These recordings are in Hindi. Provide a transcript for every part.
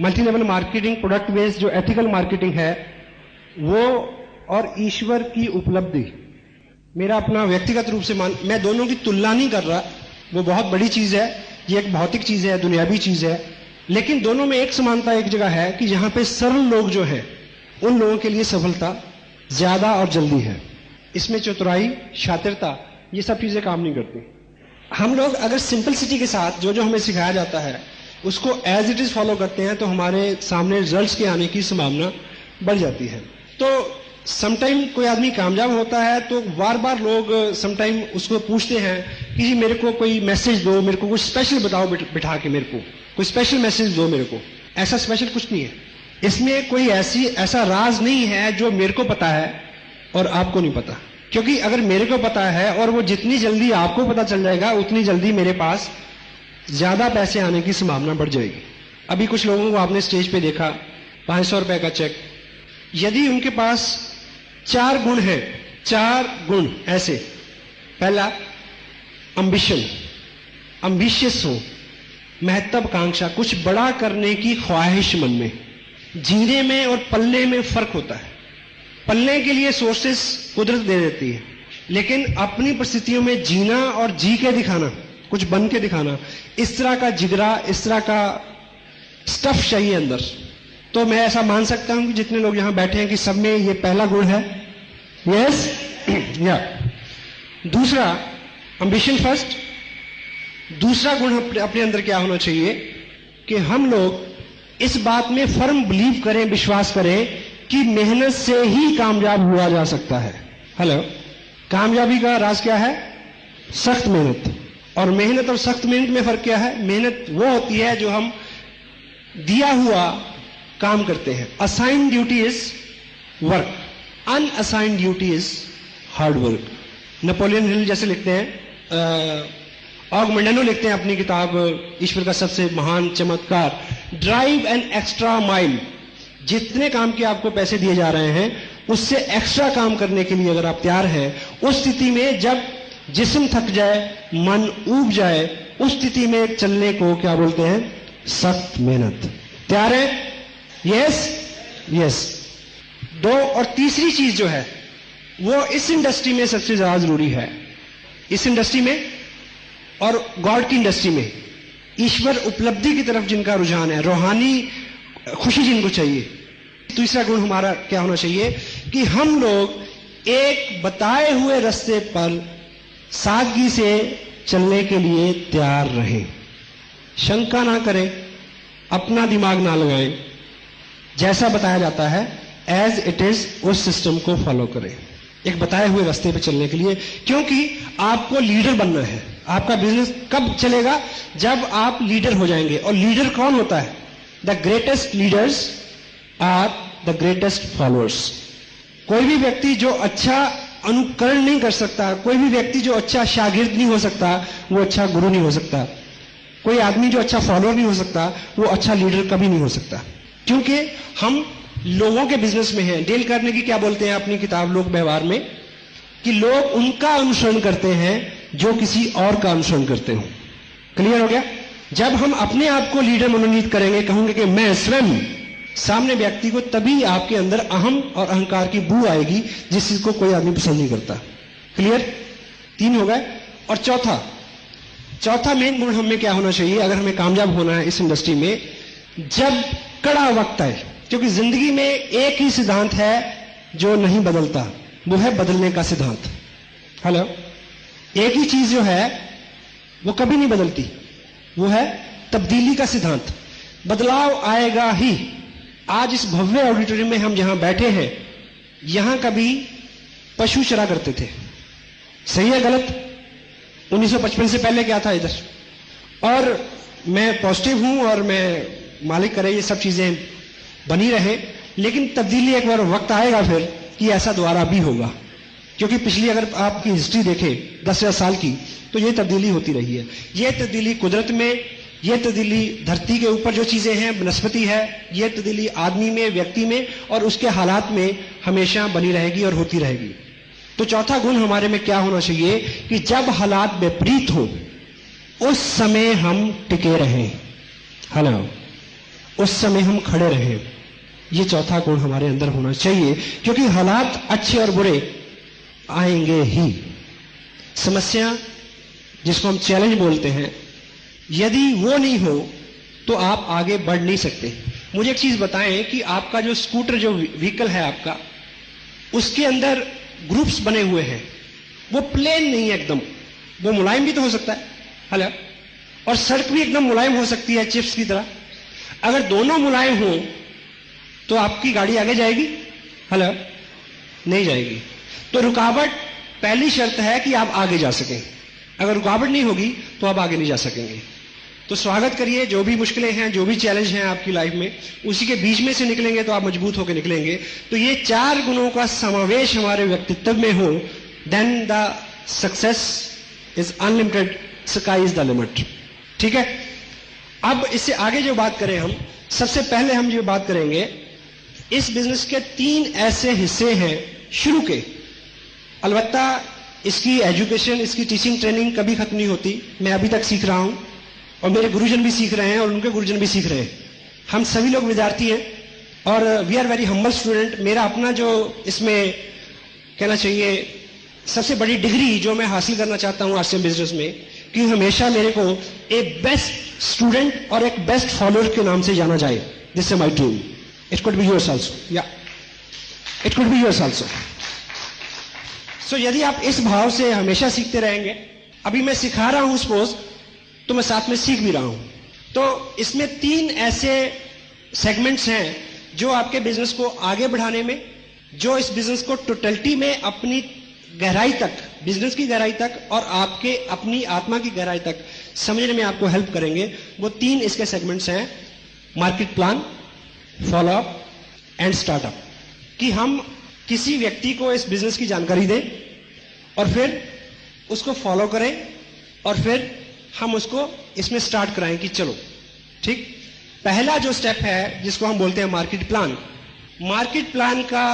Multi level marketing, product based जो एथिकल मार्केटिंग है वो, और ईश्वर की उपलब्धि, मेरा अपना व्यक्तिगत रूप से मैं दोनों की तुलना नहीं कर रहा, वो बहुत बड़ी चीज है, ये एक भौतिक चीज है, दुनियावी चीज है, लेकिन दोनों में एक समानता एक जगह है कि जहां पे सरल लोग जो है उन लोगों के लिए सफलता ज्यादा और जल्दी है। इसमें चतुराई, शातिरता, ये सब चीजें काम नहीं करती। हम लोग अगर सिंपलिसिटी के साथ जो जो हमें सिखाया जाता है उसको एज इट इज फॉलो करते हैं तो हमारे सामने रिजल्ट्स के आने की संभावना बढ़ जाती है। तो समटाइम कोई आदमी कामयाब होता है तो बार बार लोग समटाइम उसको पूछते हैं कि जी मेरे को कोई मैसेज दो, मेरे को कुछ स्पेशल बताओ, बिठा के मेरे को कोई स्पेशल मैसेज दो मेरे को। ऐसा स्पेशल कुछ नहीं है, इसमें कोई ऐसा राज नहीं है जो मेरे को पता है और आपको नहीं पता। क्योंकि अगर मेरे को पता है और वो जितनी जल्दी आपको पता चल जाएगा उतनी जल्दी मेरे पास ज्यादा पैसे आने की संभावना बढ़ जाएगी। अभी कुछ लोगों को आपने स्टेज पे देखा, 500 रुपए का चेक, यदि उनके पास 4 गुण है, 4 गुण ऐसे, पहला अम्बिशन, अम्बिशियस हो, महत्वाकांक्षा, कुछ बड़ा करने की ख्वाहिश मन में। जीने में और पलने में फर्क होता है। पलने के लिए सोर्सेस कुदरत दे देती है, लेकिन अपनी परिस्थितियों में जीना और जी के दिखाना, कुछ बन के दिखाना, इस तरह का जिगरा, इस तरह का स्टफ चाहिए अंदर। तो मैं ऐसा मान सकता हूं कि जितने लोग यहां बैठे हैं कि सब में ये पहला गुण है। यस या दूसरा एम्बिशन फर्स्ट। दूसरा गुण अपने अंदर क्या होना चाहिए कि हम लोग इस बात में फर्म बिलीव करें, विश्वास करें कि मेहनत से ही कामयाब हुआ जा सकता है। हेलो, कामयाबी का राज क्या है? सख्त मेहनत। और मेहनत और सख्त मेहनत में फर्क क्या है? मेहनत वो होती है जो हम दिया हुआ काम करते हैं। Assigned duty is work, unassigned duty is hard work. Napoleon Hill जैसे लिखते हैं, ऑगमेंडनो लिखते हैं अपनी किताब ईश्वर का सबसे महान चमत्कार, ड्राइव एन एक्स्ट्रा माइल। जितने काम के आपको पैसे दिए जा रहे हैं उससे एक्स्ट्रा काम करने के लिए अगर आप तैयार हैं, उस स्थिति में जब जिस्म थक जाए, मन ऊब जाए, उस स्थिति में चलने को क्या बोलते हैं? सख्त मेहनत। तैयार है? Yes yes. 2 और तीसरी चीज जो है वो इस इंडस्ट्री में सबसे ज्यादा जरूरी है, इस इंडस्ट्री में और गॉड की इंडस्ट्री में, ईश्वर उपलब्धि की तरफ जिनका रुझान है, रूहानी खुशी जिनको चाहिए। तीसरा गुण हमारा क्या होना चाहिए कि हम लोग एक बताए हुए रास्ते पर सादगी से चलने के लिए तैयार रहें, शंका ना करें, अपना दिमाग ना लगाएं, जैसा बताया जाता है एज इट इज उस सिस्टम को फॉलो करें, एक बताए हुए रास्ते पे चलने के लिए। क्योंकि आपको लीडर बनना है। आपका बिजनेस कब चलेगा? जब आप लीडर हो जाएंगे। और लीडर कौन होता है? The greatest leaders are the greatest followers. कोई भी व्यक्ति जो अच्छा अनुकरण नहीं कर सकता, कोई भी व्यक्ति जो अच्छा शागिर्द नहीं हो सकता, वो अच्छा गुरु नहीं हो सकता। कोई आदमी जो अच्छा फॉलोअर नहीं हो सकता, वो अच्छा लीडर कभी नहीं हो सकता। क्योंकि हम लोगों के बिजनेस में हैं। डेल कार्नेगी क्या बोलते हैं अपनी किताब लोक व्यवहार में कि लोग उनका अनुसरण करते हैं जो किसी और का अनुसरण करते हो। क्लियर हो गया? जब हम अपने आप को लीडर मनोनीत करेंगे, कहोगे कि मैं स्वयं, सामने व्यक्ति को तभी आपके अंदर अहम और अहंकार की बू आएगी, जिस चीज को कोई आदमी पसंद नहीं करता। क्लियर? 3 हो गए। और चौथा मेन गुण हमें क्या होना चाहिए अगर हमें कामयाब होना है इस इंडस्ट्री में? जब कड़ा वक्त आए, क्योंकि जिंदगी में एक ही सिद्धांत है जो नहीं बदलता, वो है बदलने का सिद्धांत। हेलो, एक ही चीज जो है वो कभी नहीं बदलती, वो है तब्दीली का सिद्धांत। बदलाव आएगा ही। आज इस भव्य ऑडिटोरियम में हम जहां बैठे हैं, यहां कभी पशु चरा करते थे। सही है गलत? 1955 से पहले क्या था इधर? और मैं पॉजिटिव हूं और मैं मालिक करे ये सब चीजें बनी रहे, लेकिन तब्दीली एक बार वक्त आएगा फिर कि ऐसा दोबारा भी होगा। क्योंकि पिछली अगर आपकी हिस्ट्री देखें 10,000 साल की, तो ये तब्दीली होती रही है। ये तब्दीली कुदरत में, ये तब्दीली धरती के ऊपर जो चीजें हैं, वनस्पति है, ये तब्दीली आदमी में, व्यक्ति में और उसके हालात में हमेशा बनी रहेगी और होती रहेगी। तो चौथा गुण हमारे में क्या होना चाहिए कि जब हालात विपरीत हो उस समय हम टिके रहें। हेलो, उस समय हम खड़े रहें। ये चौथा गुण हमारे अंदर होना चाहिए, क्योंकि हालात अच्छे और बुरे आएंगे ही। समस्या जिसको हम चैलेंज बोलते हैं, यदि वो नहीं हो तो आप आगे बढ़ नहीं सकते। मुझे एक चीज बताएं कि आपका जो स्कूटर, जो व्हीकल है आपका, उसके अंदर ग्रुप्स बने हुए हैं, वो प्लेन नहीं है एकदम, वो मुलायम भी तो हो सकता है, हेलो, और सड़क भी एकदम मुलायम हो सकती है चिप्स की तरह। अगर दोनों मुलायम हो तो आपकी गाड़ी आगे जाएगी, हेलो, नहीं जाएगी। तो रुकावट पहली शर्त है कि आप आगे जा सकें। अगर रुकावट नहीं होगी तो आप आगे नहीं जा सकेंगे। तो स्वागत करिए, जो भी मुश्किलें हैं, जो भी चैलेंज हैं आपकी लाइफ में, उसी के बीच में से निकलेंगे तो आप मजबूत होकर निकलेंगे। तो ये 4 गुणों का समावेश हमारे व्यक्तित्व में हो, then the success is unlimited, sky is the limit. ठीक है, अब इससे आगे जो बात करें हम, सबसे पहले हम जो बात करेंगे, इस बिजनेस के 3 ऐसे हिस्से हैं शुरू के। अलबत्ता इसकी एजुकेशन, इसकी टीचिंग ट्रेनिंग कभी खत्म नहीं होती। मैं अभी तक सीख रहा हूं और मेरे गुरुजन भी सीख रहे हैं और उनके गुरुजन भी सीख रहे हैं। हम सभी लोग विद्यार्थी हैं और we are very humble student. मेरा अपना जो इसमें कहना चाहिए सबसे बड़ी डिग्री जो मैं हासिल करना चाहता हूं आरसीएम बिजनेस में, कि हमेशा मेरे को एक बेस्ट स्टूडेंट और एक बेस्ट फॉलोअर के नाम से जाना जाए। This is my dream. It could be yours also, या it could be yours also. So यदि आप इस भाव से हमेशा सीखते रहेंगे, अभी मैं सिखा रहा हूं सपोज, तो मैं साथ में सीख भी रहा हूं। तो इसमें 3 ऐसे सेगमेंट्स हैं जो आपके बिजनेस को आगे बढ़ाने में, जो इस बिजनेस को टोटलिटी में अपनी गहराई तक, बिजनेस की गहराई तक और आपके अपनी आत्मा की गहराई तक समझने में आपको हेल्प करेंगे। वो 3 इसके सेगमेंट्स हैं: market plan, follow up and startup. कि हम किसी व्यक्ति को इस बिजनेस की जानकारी दें और फिर उसको फॉलो करें और फिर हम उसको इसमें स्टार्ट कराएं कि चलो ठीक। पहला जो स्टेप है जिसको हम बोलते हैं मार्केट प्लान। मार्केट प्लान का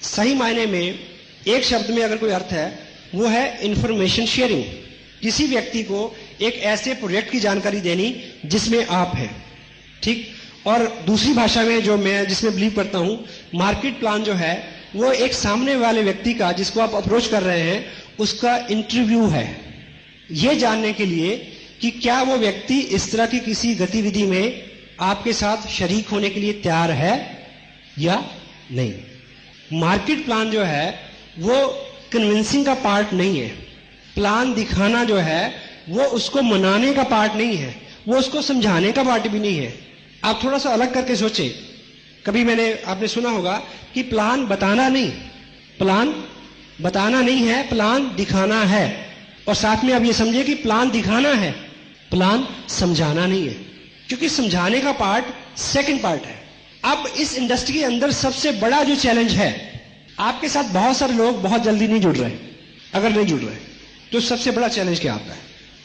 सही मायने में एक शब्द में अगर कोई अर्थ है, वो है इंफॉर्मेशन शेयरिंग। किसी व्यक्ति को एक ऐसे प्रोजेक्ट की जानकारी देनी जिसमें आप हैं, ठीक। और दूसरी भाषा में जो मैं जिसमें बिलीव करता हूं, मार्केट प्लान जो है वो एक सामने वाले व्यक्ति का, जिसको आप अप्रोच कर रहे हैं, उसका इंटरव्यू है, ये जानने के लिए कि क्या वो व्यक्ति इस तरह की किसी गतिविधि में आपके साथ शरीक होने के लिए तैयार है या नहीं। मार्केट प्लान जो है वो कन्विंसिंग का पार्ट नहीं है। प्लान दिखाना जो है वो उसको मनाने का पार्ट नहीं है, वो उसको समझाने का पार्ट भी नहीं है। आप थोड़ा सा अलग करके सोचें। कभी आपने सुना होगा कि प्लान बताना नहीं, प्लान बताना नहीं है, प्लान दिखाना है। और साथ में आप ये समझिए कि प्लान दिखाना है, प्लान समझाना नहीं है, क्योंकि समझाने का पार्ट सेकंड पार्ट है। अब इस इंडस्ट्री के अंदर सबसे बड़ा जो चैलेंज है, आपके साथ बहुत सारे लोग बहुत जल्दी नहीं जुड़ रहे। अगर नहीं जुड़ रहे तो सबसे बड़ा चैलेंज क्या आता है?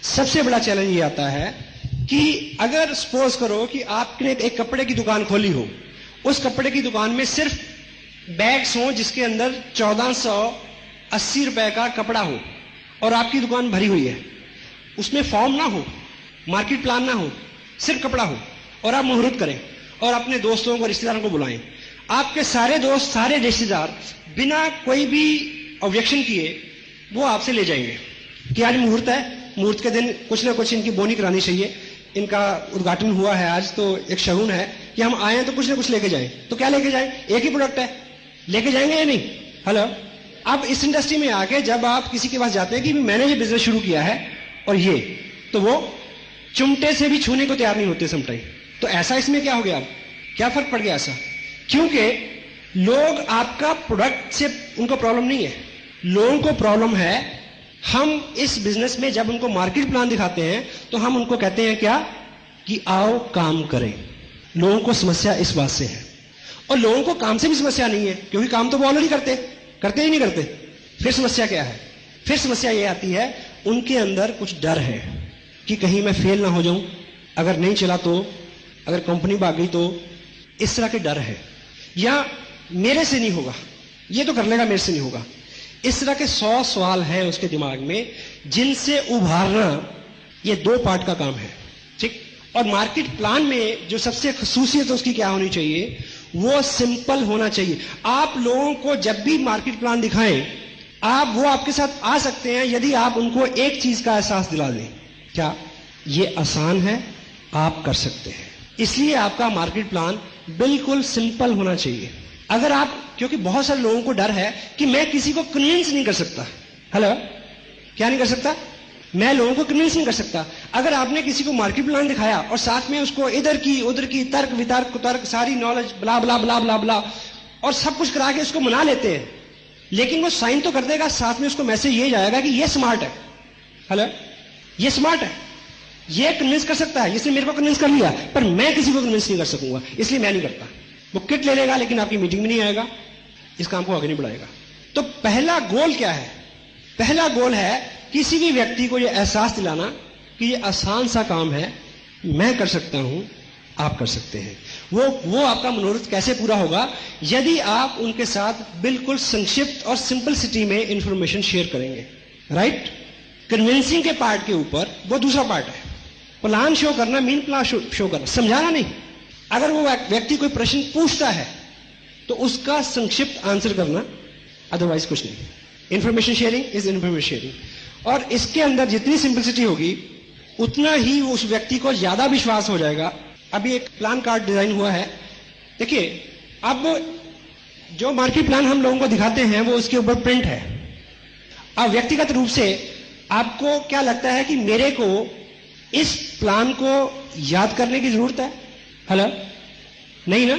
सबसे बड़ा चैलेंज ये आता है कि अगर सपोज करो कि आपने एक कपड़े की दुकान खोली हो, उस कपड़े की दुकान में सिर्फ बैग्स हो जिसके अंदर 1480 रुपए का कपड़ा हो और आपकी दुकान भरी हुई है, उसमें फॉर्म ना हो, मार्केट प्लान ना हो, सिर्फ कपड़ा हो, और आप मुहूर्त करें और अपने दोस्तों को, रिश्तेदारों को बुलाएं। आपके सारे दोस्त, सारे रिश्तेदार बिना कोई भी ऑब्जेक्शन किए वो आपसे ले जाएंगे कि आज मुहूर्त है, मुहूर्त के दिन कुछ ना कुछ इनकी बोनी करानी चाहिए, इनका उद्घाटन हुआ है आज, तो एक शगुन है कि हम आए तो कुछ ना कुछ लेके जाएं। तो क्या लेके जाएं? एक ही प्रोडक्ट है, लेके जाएंगे या नहीं? हेलो। अब इस इंडस्ट्री में आके जब आप किसी के पास जाते हैं कि मैंने ये बिजनेस शुरू किया है और ये, तो वो चुमटे से भी छूने को तैयार नहीं होते समटाइम। तो ऐसा इसमें क्या हो गया? अब क्या फर्क पड़ गया ऐसा? क्योंकि लोग आपका प्रोडक्ट से उनको प्रॉब्लम नहीं है, लोगों को प्रॉब्लम है हम इस बिजनेस में जब उनको मार्केट प्लान दिखाते हैं तो हम उनको कहते हैं क्या कि आओ काम करें। लोगों को समस्या इस बात से है, और लोगों को काम से भी समस्या नहीं है क्योंकि काम तो वो ऑलरेडी करते ही नहीं करते। फिर समस्या क्या है? फिर समस्या ये आती है उनके अंदर कुछ डर है कि कहीं मैं फेल ना हो जाऊं, अगर नहीं चला तो, अगर कंपनी भाग गई तो, इस तरह के डर है, या मेरे से नहीं होगा, ये तो कर लेगा, मेरे से नहीं होगा। इस तरह के 100 सवाल हैं उसके दिमाग में जिनसे उभारना ये 2 पार्ट का काम है, ठीक। और मार्केट प्लान में जो सबसे खसूसियत उसकी क्या होनी चाहिए, वो सिंपल होना चाहिए। आप लोगों को जब भी मार्केट प्लान दिखाएं, वो आपके साथ आ सकते हैं यदि आप उनको एक चीज का एहसास दिला दें, क्या ये आसान है, आप कर सकते हैं। इसलिए आपका मार्केट प्लान बिल्कुल सिंपल होना चाहिए। अगर आप, क्योंकि बहुत सारे लोगों को डर है कि मैं किसी को कन्विंस नहीं कर सकता। हेलो, क्या नहीं कर सकता? मैं लोगों को कन्विंस नहीं कर सकता। अगर आपने किसी को मार्केट प्लान दिखाया और साथ में उसको इधर की उधर की तर्क वितर्क कुतर्क सारी नॉलेज ब्ला ब्ला ब्ला ब्ला ब्ला और सब कुछ करा के उसको मना लेते हैं, लेकिन वो साइन तो कर देगा, साथ में उसको मैसेज ये जाएगा कि ये स्मार्ट है। हेलो, ये स्मार्ट है, ये कन्विंस कर सकता है, इसने मेरे को कन्विंस कर लिया, पर मैं किसी को कन्विंस नहीं कर सकूंगा, इसलिए मैं नहीं करता। वो किट ले लेगा लेकिन आपकी मीटिंग में नहीं आएगा, इस काम को आगे नहीं बढ़ाएगा। तो पहला गोल क्या है? पहला गोल है किसी भी व्यक्ति को यह एहसास दिलाना कि यह आसान सा काम है, मैं कर सकता हूं, आप कर सकते हैं। वो आपका मनोरथ कैसे पूरा होगा? यदि आप उनके साथ बिल्कुल संक्षिप्त और सिंपलिसिटी में इंफॉर्मेशन शेयर करेंगे। राइट? कन्विंसिंग के पार्ट के ऊपर वो दूसरा पार्ट है। प्लान शो करना, मीन प्लान शो करना, समझाना नहीं। अगर वो व्यक्ति कोई प्रश्न पूछता है तो उसका संक्षिप्त आंसर करना, अदरवाइज कुछ नहीं। Information sharing is information sharing, और इसके अंदर जितनी सिंपलिसिटी होगी उतना ही उस व्यक्ति को ज्यादा विश्वास हो जाएगा। अभी एक प्लान कार्ड डिजाइन हुआ है, देखिए, अब जो मार्केट प्लान हम लोगों को दिखाते हैं वो उसके ऊपर प्रिंट है। अब व्यक्तिगत रूप से आपको क्या लगता है कि मेरे को इस प्लान को याद करने की जरूरत है? हेलो, नहीं ना?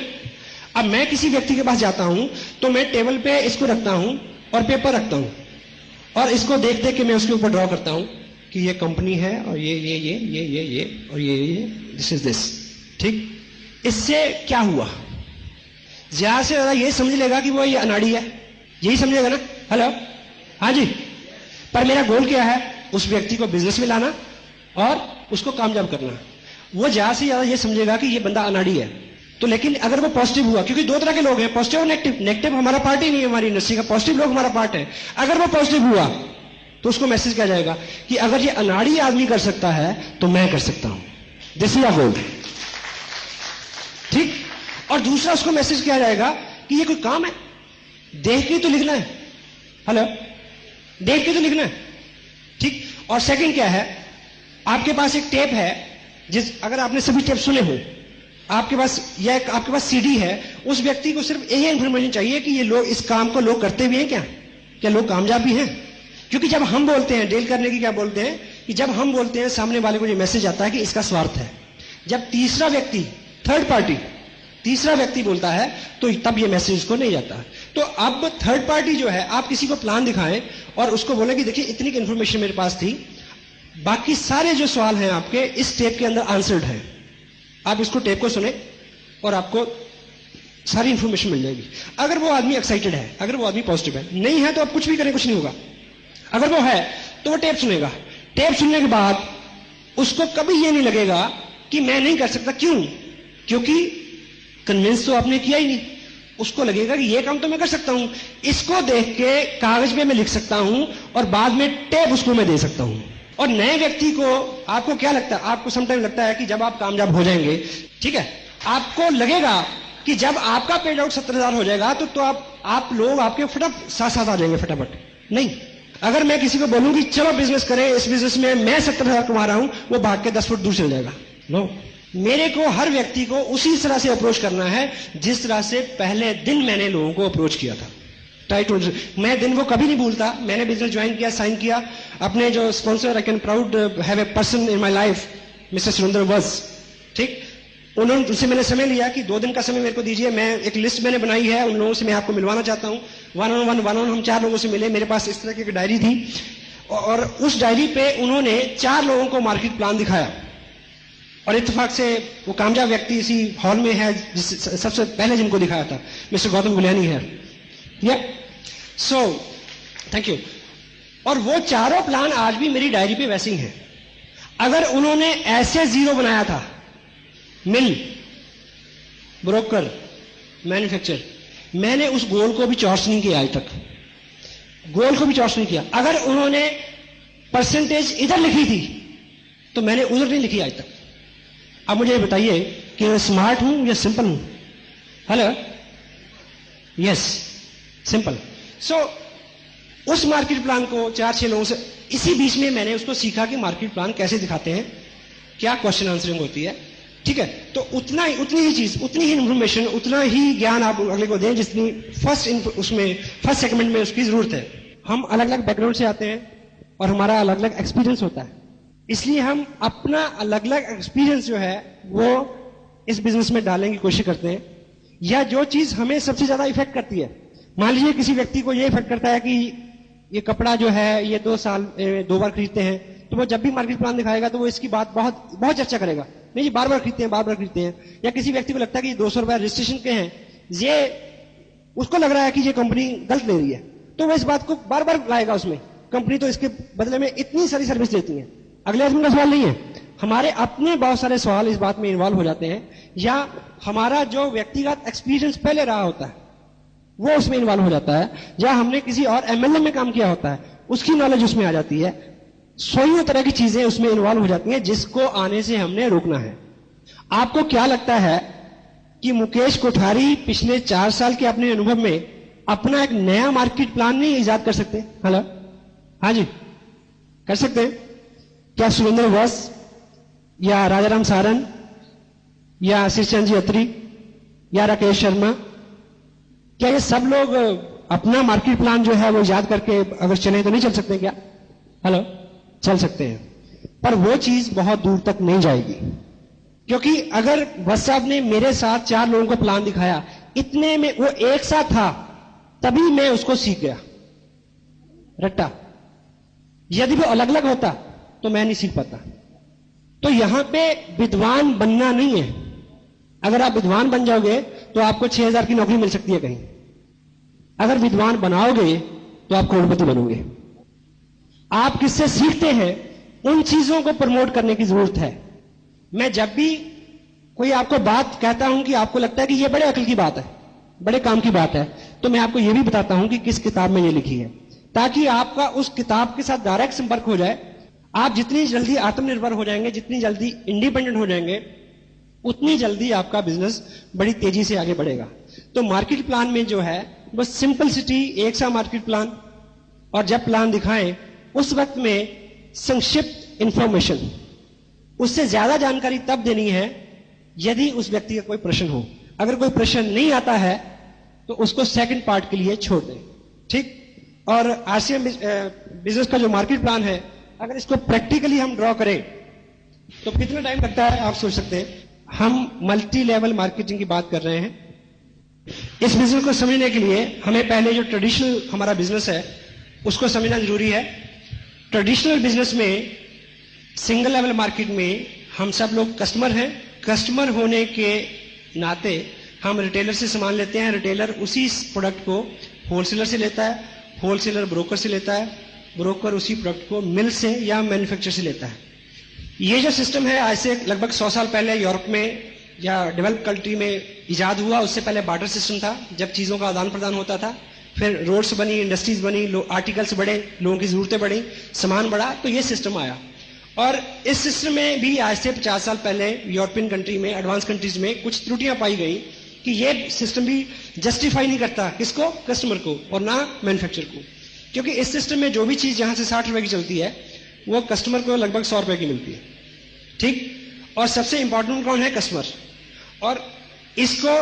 अब मैं किसी व्यक्ति के पास जाता हूं तो मैं टेबल पे इसको रखता हूं और पेपर रखता हूं और इसको देख देख के मैं उसके ऊपर ड्रॉ करता हूं कि ये कंपनी है और ये और ये दिस इज दिस। ठीक? इससे क्या हुआ? ज्यादा से ज्यादा ये समझ लेगा कि वो ये अनाड़ी है, यही समझेगा ना? हेलो, हाँ जी। पर मेरा गोल क्या है? उस व्यक्ति को बिजनेस में लाना और उसको कामयाब करना। वो ज्यादा से ज्यादा ये समझेगा कि ये बंदा अनाड़ी है। तो लेकिन अगर वो पॉजिटिव हुआ, क्योंकि दो तरह के लोग हैं, पॉजिटिव और नेगेटिव। नेगेटिव हमारा पार्ट ही नहीं है हमारी इंडस्ट्री का, पॉजिटिव लोग हमारा पार्ट है। अगर वो पॉजिटिव हुआ तो उसको मैसेज किया जाएगा कि अगर ये अनाड़ी आदमी कर सकता है तो मैं कर सकता हूं। दिस इज अ गोल। ठीक? और दूसरा उसको मैसेज किया जाएगा कि ये कोई काम है, देख के तो लिखना है। हेलो, देख के तो लिखना है। ठीक? और सेकंड क्या है? आपके पास एक टेप है, अगर आपने सभी टेप सुने हो, आपके पास सीडी है, उस व्यक्ति को सिर्फ यही इंफॉर्मेशन चाहिए कि ये लोग इस काम को लोग करते भी हैं क्या लोग कामयाब भी हैं? क्योंकि जब हम बोलते हैं डील करने की, क्या बोलते हैं कि जब हम बोलते हैं सामने वाले को ये मैसेज आता है कि इसका स्वार्थ है। जब तीसरा व्यक्ति, थर्ड पार्टी, तीसरा व्यक्ति बोलता है तो तब ये मैसेज उसको नहीं जाता। तो अब थर्ड पार्टी जो है, आप किसी को प्लान दिखाएं और उसको बोले कि देखिए इतनी इंफॉर्मेशन मेरे पास थी, बाकी सारे जो सवाल हैं आपके इस टेप के अंदर आंसर्ड है, आप इसको टेप को सुने और आपको सारी इंफॉर्मेशन मिल जाएगी। अगर वो आदमी एक्साइटेड है, अगर वो आदमी पॉजिटिव है, नहीं है तो आप कुछ भी करें, कुछ नहीं होगा। अगर वो है तो वो टेप सुनेगा। टेप सुनने के बाद उसको कभी ये नहीं लगेगा कि मैं नहीं कर सकता। क्यों? क्योंकि कन्विंस तो आपने किया ही नहीं। उसको लगेगा कि ये काम तो मैं कर सकता हूं, इसको देख के कागज पे मैं लिख सकता हूं और बाद में टेप उसको मैं दे सकता हूं। और नए व्यक्ति को, आपको क्या लगता है? आपको समटाइम लगता है कि जब आप कामयाब हो जाएंगे, ठीक है, आपको लगेगा कि जब आपका पेड आउट 70,000 हो जाएगा तो आप लोग आपके फटाफट साथ आ जाएंगे फटाफट। नहीं, अगर मैं किसी को बोलूं कि चलो बिजनेस करें, इस बिजनेस में मैं 70,000 कमा रहा हूं, वो भाग के 10 फुट दूर चल जाएगा। नो, मेरे को हर व्यक्ति को उसी तरह से अप्रोच करना है जिस तरह से पहले दिन मैंने लोगों को अप्रोच किया था। मैं दिन वो कभी नहीं भूलता। मैंने बिजनेस ज्वाइन किया, साइन किया, अपने जो sponsor, I can proud have a person in my life, mister Surendra वज। ठीक? उनसे मैंने समय लिया कि 2 दिन का समय मेरे को दीजिए, मैं एक लिस्ट मैंने बनाई है, उन लोगों से मैं आपको मिलवाना चाहता हूं। वन ऑन हम 4 लोगों से मिले। मेरे पास इस तरह की एक डायरी थी और उस डायरी पे उन्होंने 4 लोगों को मार्केट प्लान दिखाया और इत्तेफाक से वो कामयाब व्यक्ति इसी हॉल में है सबसे पहले जिनको दिखाया था, मिस्टर गौतम गुलियानी है। So thank you. और वो चारों प्लान आज भी मेरी डायरी पे वैसे ही हैं। अगर उन्होंने ऐसे 0 बनाया था, मिल, ब्रोकर, मैन्युफैक्चर, मैंने उस गोल को भी चॉर्स नहीं किया आज तक, गोल को भी चॉर्स नहीं किया। अगर उन्होंने परसेंटेज इधर लिखी थी तो मैंने उधर नहीं लिखी आज तक। अब मुझे बताइए कि मैं स्मार्ट हूं या सिंपल हूं? Hello, yes, simple. सो उस मार्केट प्लान को 4-6 लोगों से, इसी बीच में मैंने उसको सीखा कि मार्केट प्लान कैसे दिखाते हैं, क्या क्वेश्चन आंसरिंग होती है, ठीक है। तो उतनी ही चीज, उतनी ही इंफॉर्मेशन, उतना ही ज्ञान आप अगले को दें जितनी फर्स्ट सेगमेंट में उसकी जरूरत है। हम अलग अलग बैकग्राउंड से आते हैं और हमारा अलग अलग एक्सपीरियंस होता है, इसलिए हम अपना अलग अलग एक्सपीरियंस जो है वो इस बिजनेस में डालने की कोशिश करते हैं। या जो चीज हमें सबसे ज्यादा इफेक्ट करती है, मान लीजिए किसी व्यक्ति को ये इफेक्ट करता है कि ये कपड़ा जो है ये 2 बार खरीदते हैं, तो वो जब भी मार्केट प्लान दिखाएगा तो वो इसकी बात बहुत बहुत चर्चा करेगा, नहीं ये बार बार खरीदते हैं, बार बार खरीदते हैं। या किसी व्यक्ति को लगता है कि 200 रुपए रजिस्ट्रेशन के हैं, ये उसको लग रहा है कि ये कंपनी गलत ले रही है, तो वो इस बात को बार बार लाएगा उसमें, कंपनी तो इसके बदले में इतनी सारी सर्विस देती है। अगले आदमी का सवाल नहीं है, हमारे अपने बहुत सारे सवाल इस बात में इन्वॉल्व हो जाते हैं, या हमारा जो व्यक्तिगत एक्सपीरियंस पहले रहा होता है वो उसमें इन्वॉल्व हो जाता है, या हमने किसी और एमएलए में काम किया होता है उसकी नॉलेज उसमें आ जाती है। सौ तरह की चीजें उसमें इन्वॉल्व हो जाती हैं जिसको आने से हमने रोकना है। आपको क्या लगता है कि मुकेश कोठारी पिछले 4 साल के अपने अनुभव में अपना एक नया मार्केट प्लान नहीं इजाद कर सकते? हेलो, हाँ जी, कर सकते हैं क्या? सुरेंद्र वस या राजाराम सारन या श्रीचंद जी अत्री या राकेश शर्मा, क्या ये सब लोग अपना मार्केट प्लान जो है वो याद करके अगर चले तो नहीं चल सकते क्या? हेलो, चल सकते हैं, पर वो चीज बहुत दूर तक नहीं जाएगी। क्योंकि अगर वस साहब ने मेरे साथ 4 लोगों को प्लान दिखाया, इतने में वो एक साथ था, तभी मैं उसको सीख गया रट्टा। यदि वो अलग अलग होता तो मैं नहीं सीख पाता। तो यहां पे विद्वान बनना नहीं है। अगर आप विद्वान बन जाओगे तो आपको 6,000 की नौकरी मिल सकती है कहीं। अगर विद्वान बनाओगे तो आप करोड़पति बनोगे। आप किससे सीखते हैं, उन चीजों को प्रमोट करने की जरूरत है। मैं जब भी कोई आपको बात कहता हूं कि आपको लगता है कि यह बड़े अकल की बात है, बड़े काम की बात है, तो मैं आपको यह भी बताता हूं कि किस किताब में यह लिखी है, ताकि आपका उस किताब के साथ डायरेक्ट संपर्क हो जाए। आप जितनी जल्दी आत्मनिर्भर हो जाएंगे, जितनी जल्दी इंडिपेंडेंट हो जाएंगे, उतनी जल्दी आपका बिजनेस बड़ी तेजी से आगे बढ़ेगा। तो मार्केट प्लान में जो है बस सिंपलिसिटी, एक सा मार्केट प्लान, और जब प्लान दिखाएं उस वक्त में संक्षिप्त इंफॉर्मेशन, उससे ज्यादा जानकारी तब देनी है यदि उस व्यक्ति का कोई प्रश्न हो। अगर कोई प्रश्न नहीं आता है तो उसको सेकंड पार्ट के लिए छोड़ दें, ठीक। और आरसीएम बिजनेस का जो मार्केट प्लान है, अगर इसको प्रैक्टिकली हम ड्रॉ करें तो कितना टाइम लगता है आप सोच सकते हैं। हम मल्टी लेवल मार्केटिंग की बात कर रहे हैं। इस बिजनेस को समझने के लिए हमें पहले जो ट्रेडिशनल हमारा बिजनेस है उसको समझना जरूरी है। ट्रेडिशनल बिजनेस में, सिंगल लेवल मार्केट में हम सब लोग कस्टमर हैं। कस्टमर होने के नाते हम रिटेलर से सामान लेते हैं, रिटेलर उसी प्रोडक्ट को होलसेलर से लेता है, होलसेलर ब्रोकर से लेता है, ब्रोकर उसी प्रोडक्ट को मिल से या मैन्युफैक्चर से लेता है। ये जो सिस्टम है आज से लगभग 100 साल पहले यूरोप में या डेवलप कंट्री में इजाद हुआ। उससे पहले बार्टर सिस्टम था, जब चीजों का आदान प्रदान होता था। फिर रोड्स बनी, इंडस्ट्रीज बनी, आर्टिकल्स बढ़े, लोगों की जरूरतें बढ़ी, सामान बढ़ा, तो ये सिस्टम आया। और इस सिस्टम में भी आज से 50 साल पहले यूरोपियन कंट्री में, एडवांस कंट्रीज में कुछ त्रुटियां पाई गई कि ये सिस्टम भी जस्टिफाई नहीं करता किसको, कस्टमर को, और ना मैन्युफैक्चरर को। क्योंकि इस सिस्टम में जो भी चीज यहां से 60 रुपए की चलती है वो कस्टमर को लगभग 100 रुपए की मिलती है, ठीक। और सबसे इंपॉर्टेंट कौन है, कस्टमर। और इसको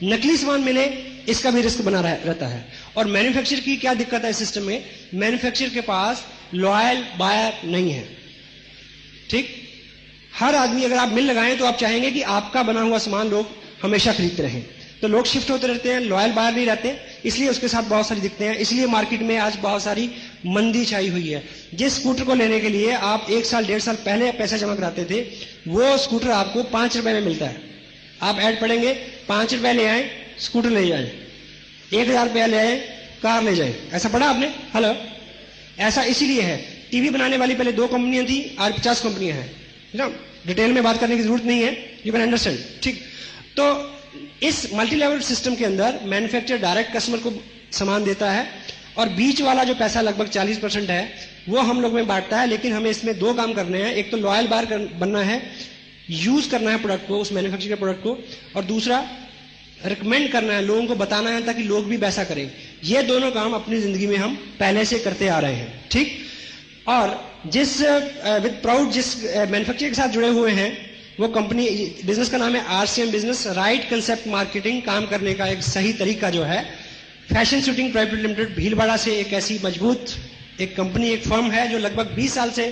नकली सामान मिले इसका भी रिस्क बना रहता है। और मैन्युफैक्चरर की क्या दिक्कत है इस सिस्टम में, मैन्युफैक्चरर के पास लॉयल बायर नहीं है, ठीक। हर आदमी, अगर आप मिल लगाएं तो आप चाहेंगे कि आपका बना हुआ सामान लोग हमेशा खरीदते रहें, तो लोग शिफ्ट होते रहते हैं, लॉयल बायर नहीं रहते, इसलिए उसके साथ बहुत सारी दिक्कतें हैं। इसलिए मार्केट में आज बहुत सारी मंदी छाई हुई है। जिस स्कूटर को लेने के लिए आप 1 साल 1.5 साल पहले पैसा जमा कराते थे, वो स्कूटर आपको 5 रुपए में मिलता है। आप ऐड पढ़ेंगे, 5 रुपए ले आए स्कूटर ले जाए, 1,000 रुपया ले आए कार ले जाए। ऐसा पढ़ा आपने? हेलो, ऐसा इसीलिए है। टीवी बनाने वाली पहले 2 कंपनियां थी, आज 50 कंपनियां हैं, ना। डिटेल में बात करने की जरूरत नहीं है, यू कैन अंडरस्टैंड, ठीक। तो इस मल्टी लेवल सिस्टम के अंदर मैन्युफैक्चरर डायरेक्ट कस्टमर को सामान देता है, और बीच वाला जो पैसा लगभग 40% है वो हम लोग में बांटता है। लेकिन हमें इसमें 2 काम करने हैं। एक तो लॉयल बायर बनना है, यूज करना है प्रोडक्ट को, उस मैन्युफैक्चर के प्रोडक्ट को, और दूसरा रिकमेंड करना है, लोगों को बताना है ताकि लोग भी वैसा करें। ये दोनों काम अपनी जिंदगी में हम पहले से करते आ रहे हैं, ठीक। और जिस विद प्राउड जिस मैन्युफैक्चर के साथ जुड़े हुए हैं, वो कंपनी, बिजनेस का नाम है RCM business, right concept marketing. काम करने का एक सही तरीका जो है, fashion shooting private limited Bhilwara से एक ऐसी मजबूत एक कंपनी, एक फर्म है जो लगभग 20 साल से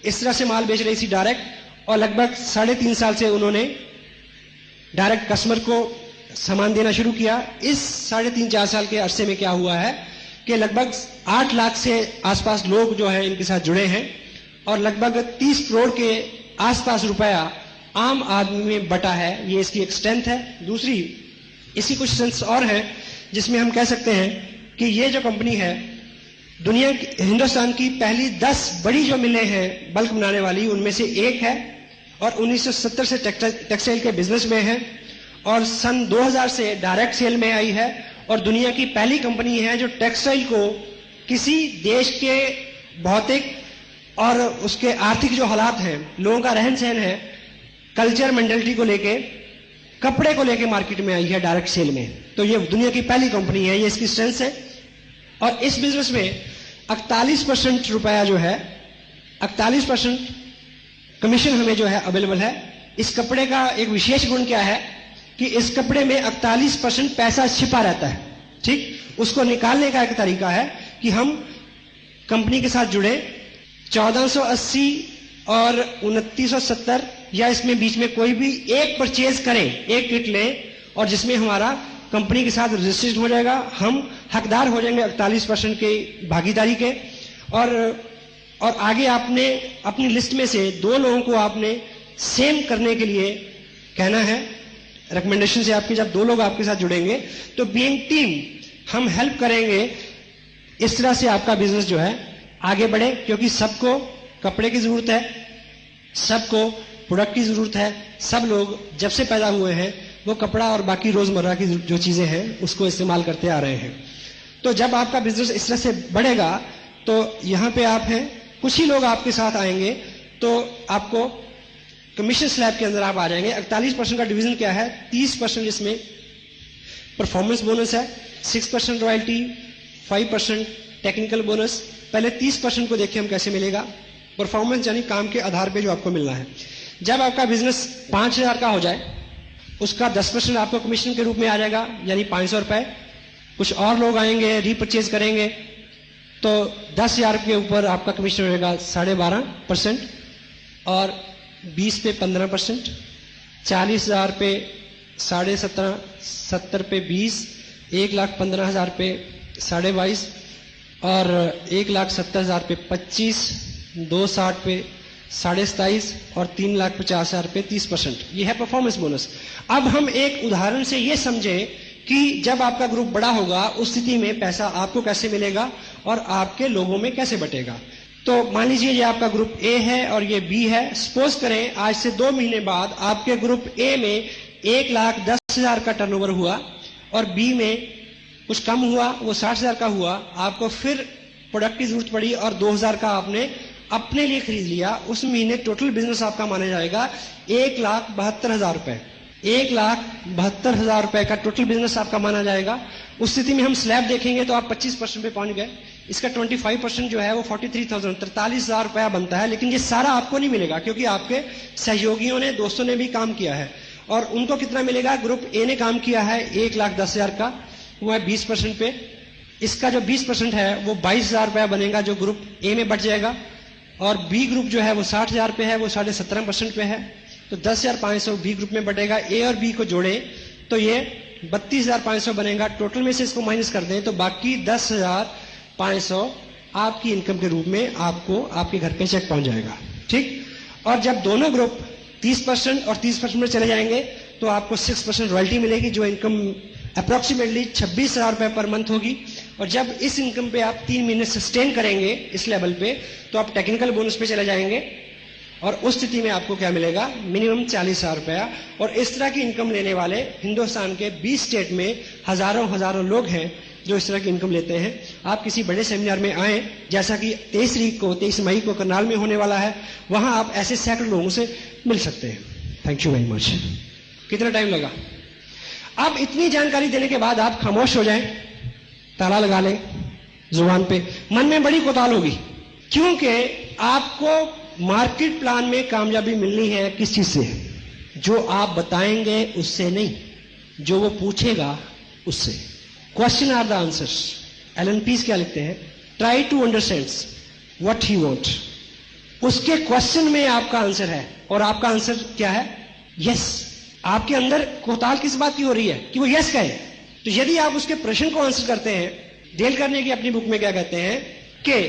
इस तरह से माल बेच रही थी डायरेक्ट, और लगभग 3.5 साल से उन्होंने डायरेक्ट कस्टमर को सामान देना शुरू किया। इस 3.5-4 साल के अरसे में क्या हुआ है कि लगभग 8 लाख से आसपास लोग जो है इनके साथ जुड़े हैं, और लगभग 30 करोड़ के आसपास रुपया आम आदमी में बटा है। ये इसकी एक स्ट्रेंथ है। दूसरी, इसकी कुछ स्ट्रेंथ्स और हैं जिसमें हम कह सकते हैं कि ये जो कंपनी है, दुनिया हिंदुस्तान की पहली 10 बड़ी जो मिलें हैं बल्क बनाने वाली, उनमें से एक है, और 1970 से टेक्सटाइल के बिजनेस में है, और सन 2000 से डायरेक्ट सेल में आई है, और दुनिया की पहली कंपनी है जो टेक्सटाइल को किसी देश के भौतिक और उसके आर्थिक जो हालात हैं, लोगों का रहन सहन है, कल्चर मेंटालिटी को लेके, कपड़े को लेके मार्केट में आई है डायरेक्ट सेल में। तो ये दुनिया की पहली कंपनी है, ये इसकी स्ट्रेंथ है। और इस बिजनेस में 48% रुपया जो है, 48% कमीशन हमें जो है अवेलेबल है। इस कपड़े का एक विशेष गुण क्या है कि इस कपड़े में 48% पैसा छिपा रहता है, ठीक। उसको निकालने का एक तरीका है कि हम कंपनी के साथ जुड़े, 1480 और 2970 या इसमें बीच में कोई भी एक परचेज करें, एक किट लें, और जिसमें हमारा कंपनी के साथ रजिस्ट्रेशन हो जाएगा, हम हकदार हो जाएंगे 48% के भागीदारी के। और आगे आपने अपनी लिस्ट में से 2 लोगों को आपने सेम करने के लिए कहना है। रिकमेंडेशन से आपके जब 2 लोग आपके साथ जुड़ेंगे तो बीइंग टीम हम हेल्प करेंगे, इस तरह से आपका बिजनेस जो है आगे बढ़े, क्योंकि सबको कपड़े की जरूरत है, सबको प्रोडक्ट की जरूरत है। सब लोग जब से पैदा हुए हैं वो कपड़ा और बाकी रोजमर्रा की जो चीजें हैं उसको इस्तेमाल करते आ रहे हैं। तो जब आपका बिजनेस इस तरह से बढ़ेगा तो यहां पे आप हैं, कुछ ही लोग आपके साथ आएंगे, तो आपको कमीशन स्लैब के अंदर आप आ जाएंगे। 48% का डिवीजन क्या है, 30% इसमें परफॉर्मेंस बोनस है, 6% रॉयल्टी, 5% टेक्निकल बोनस। पहले 30% को देखिए हम कैसे मिलेगा। परफॉर्मेंस यानी काम के आधार पे जो आपको मिलना है। जब आपका बिजनेस 5000 का हो जाए, उसका 10% आपको कमीशन के रूप में आ जाएगा, यानी 500 रुपए। कुछ और लोग आएंगे, रीपरचेज करेंगे, तो 10,000 के ऊपर आपका कमीशन रहेगा 12.5%, और 20 पे 15%, 40,000 पे 17.5%, 70 पे 20, 1,15,000 पे 22.5%, और 1,70,000 पे 25, 260 पे 27.5, और 3,50,000 पे 30%। ये है परफॉर्मेंस बोनस। अब हम एक उदाहरण से ये समझें कि जब आपका ग्रुप बड़ा होगा उस स्थिति में पैसा आपको कैसे मिलेगा और आपके लोगों में कैसे बटेगा। तो मान लीजिए ये आपका ग्रुप ए है और ये बी है। सपोज करें आज से 2 महीने बाद आपके ग्रुप ए में 1,10,000 का टर्नओवर हुआ और बी में कुछ कम हुआ, वो 60,000 का हुआ। आपको फिर प्रोडक्ट की जरूरत पड़ी और 2,000 का आपने अपने लिए खरीद लिया। उस महीने टोटल बिजनेस आपका माना जाएगा 1,72,000 रुपए। 1,72,000 रुपए का टोटल बिजनेस आपका माना जाएगा। उस स्थिति में हम स्लैब देखेंगे तो आप 25% पे पहुंच गए। इसका 25% जो है वो 43,000 रुपया बनता है। लेकिन ये सारा आपको नहीं मिलेगा क्योंकि आपके सहयोगियों ने, दोस्तों ने भी काम किया है। और उनको कितना मिलेगा? ग्रुप ए ने काम किया है 1,10,000 का, वो है 20% पे। इसका जो 20% है वो 22,000 रुपया बनेगा जो ग्रुप ए में बच जाएगा। और बी ग्रुप जो है वो 60,000 पे है, वो 17.5% पे है। तो 10,500 बी ग्रुप में बटेगा। ए और बी को जोड़े तो ये 32,500 बनेगा। टोटल में से इसको माइनस कर दें तो बाकी 10,500 आपकी इनकम के रूप में आपको आपके घर पे चेक पहुंच जाएगा। ठीक। और जब दोनों ग्रुप 30% और 30% में चले जाएंगे तो आपको 6% रॉयल्टी मिलेगी जो इनकम अप्रोक्सीमेटली 26,000 रुपए पर मंथ होगी। और जब इस इनकम पे आप 3 महीने सस्टेन करेंगे इस लेवल पे तो आप टेक्निकल बोनस पे चले जाएंगे और उस स्थिति में आपको क्या मिलेगा? मिनिमम 40,000 रुपया। और इस तरह की इनकम लेने वाले हिंदुस्तान के 20 स्टेट में हजारों लोग हैं जो इस तरह की इनकम लेते हैं। आप किसी बड़े सेमिनार में आए, जैसा कि 23 मई को करनाल में होने वाला है, वहां आप ऐसे सैकड़ों लोगों से मिल सकते हैं। Thank you very much. कितना टाइम लगा? अब इतनी जानकारी देने के बाद आप खामोश हो जाएं, ताला लगा लें जुबान पे। मन में बड़ी कोताल होगी, क्योंकि आपको मार्केट प्लान में कामयाबी मिलनी है किस चीज से? जो आप बताएंगे उससे नहीं, जो वो पूछेगा उससे। Question are the answers. Allan Pease क्या लिखते हैं? Try to understand what he want. उसके क्वेश्चन में आपका आंसर है, और आपका आंसर क्या है? यस। आपके अंदर कोताल किस बात की हो रही है कि वो यस कहे? तो यदि आप उसके प्रश्न को आंसर करते हैं, डेल करने की अपनी बुक में क्या कहते हैं कि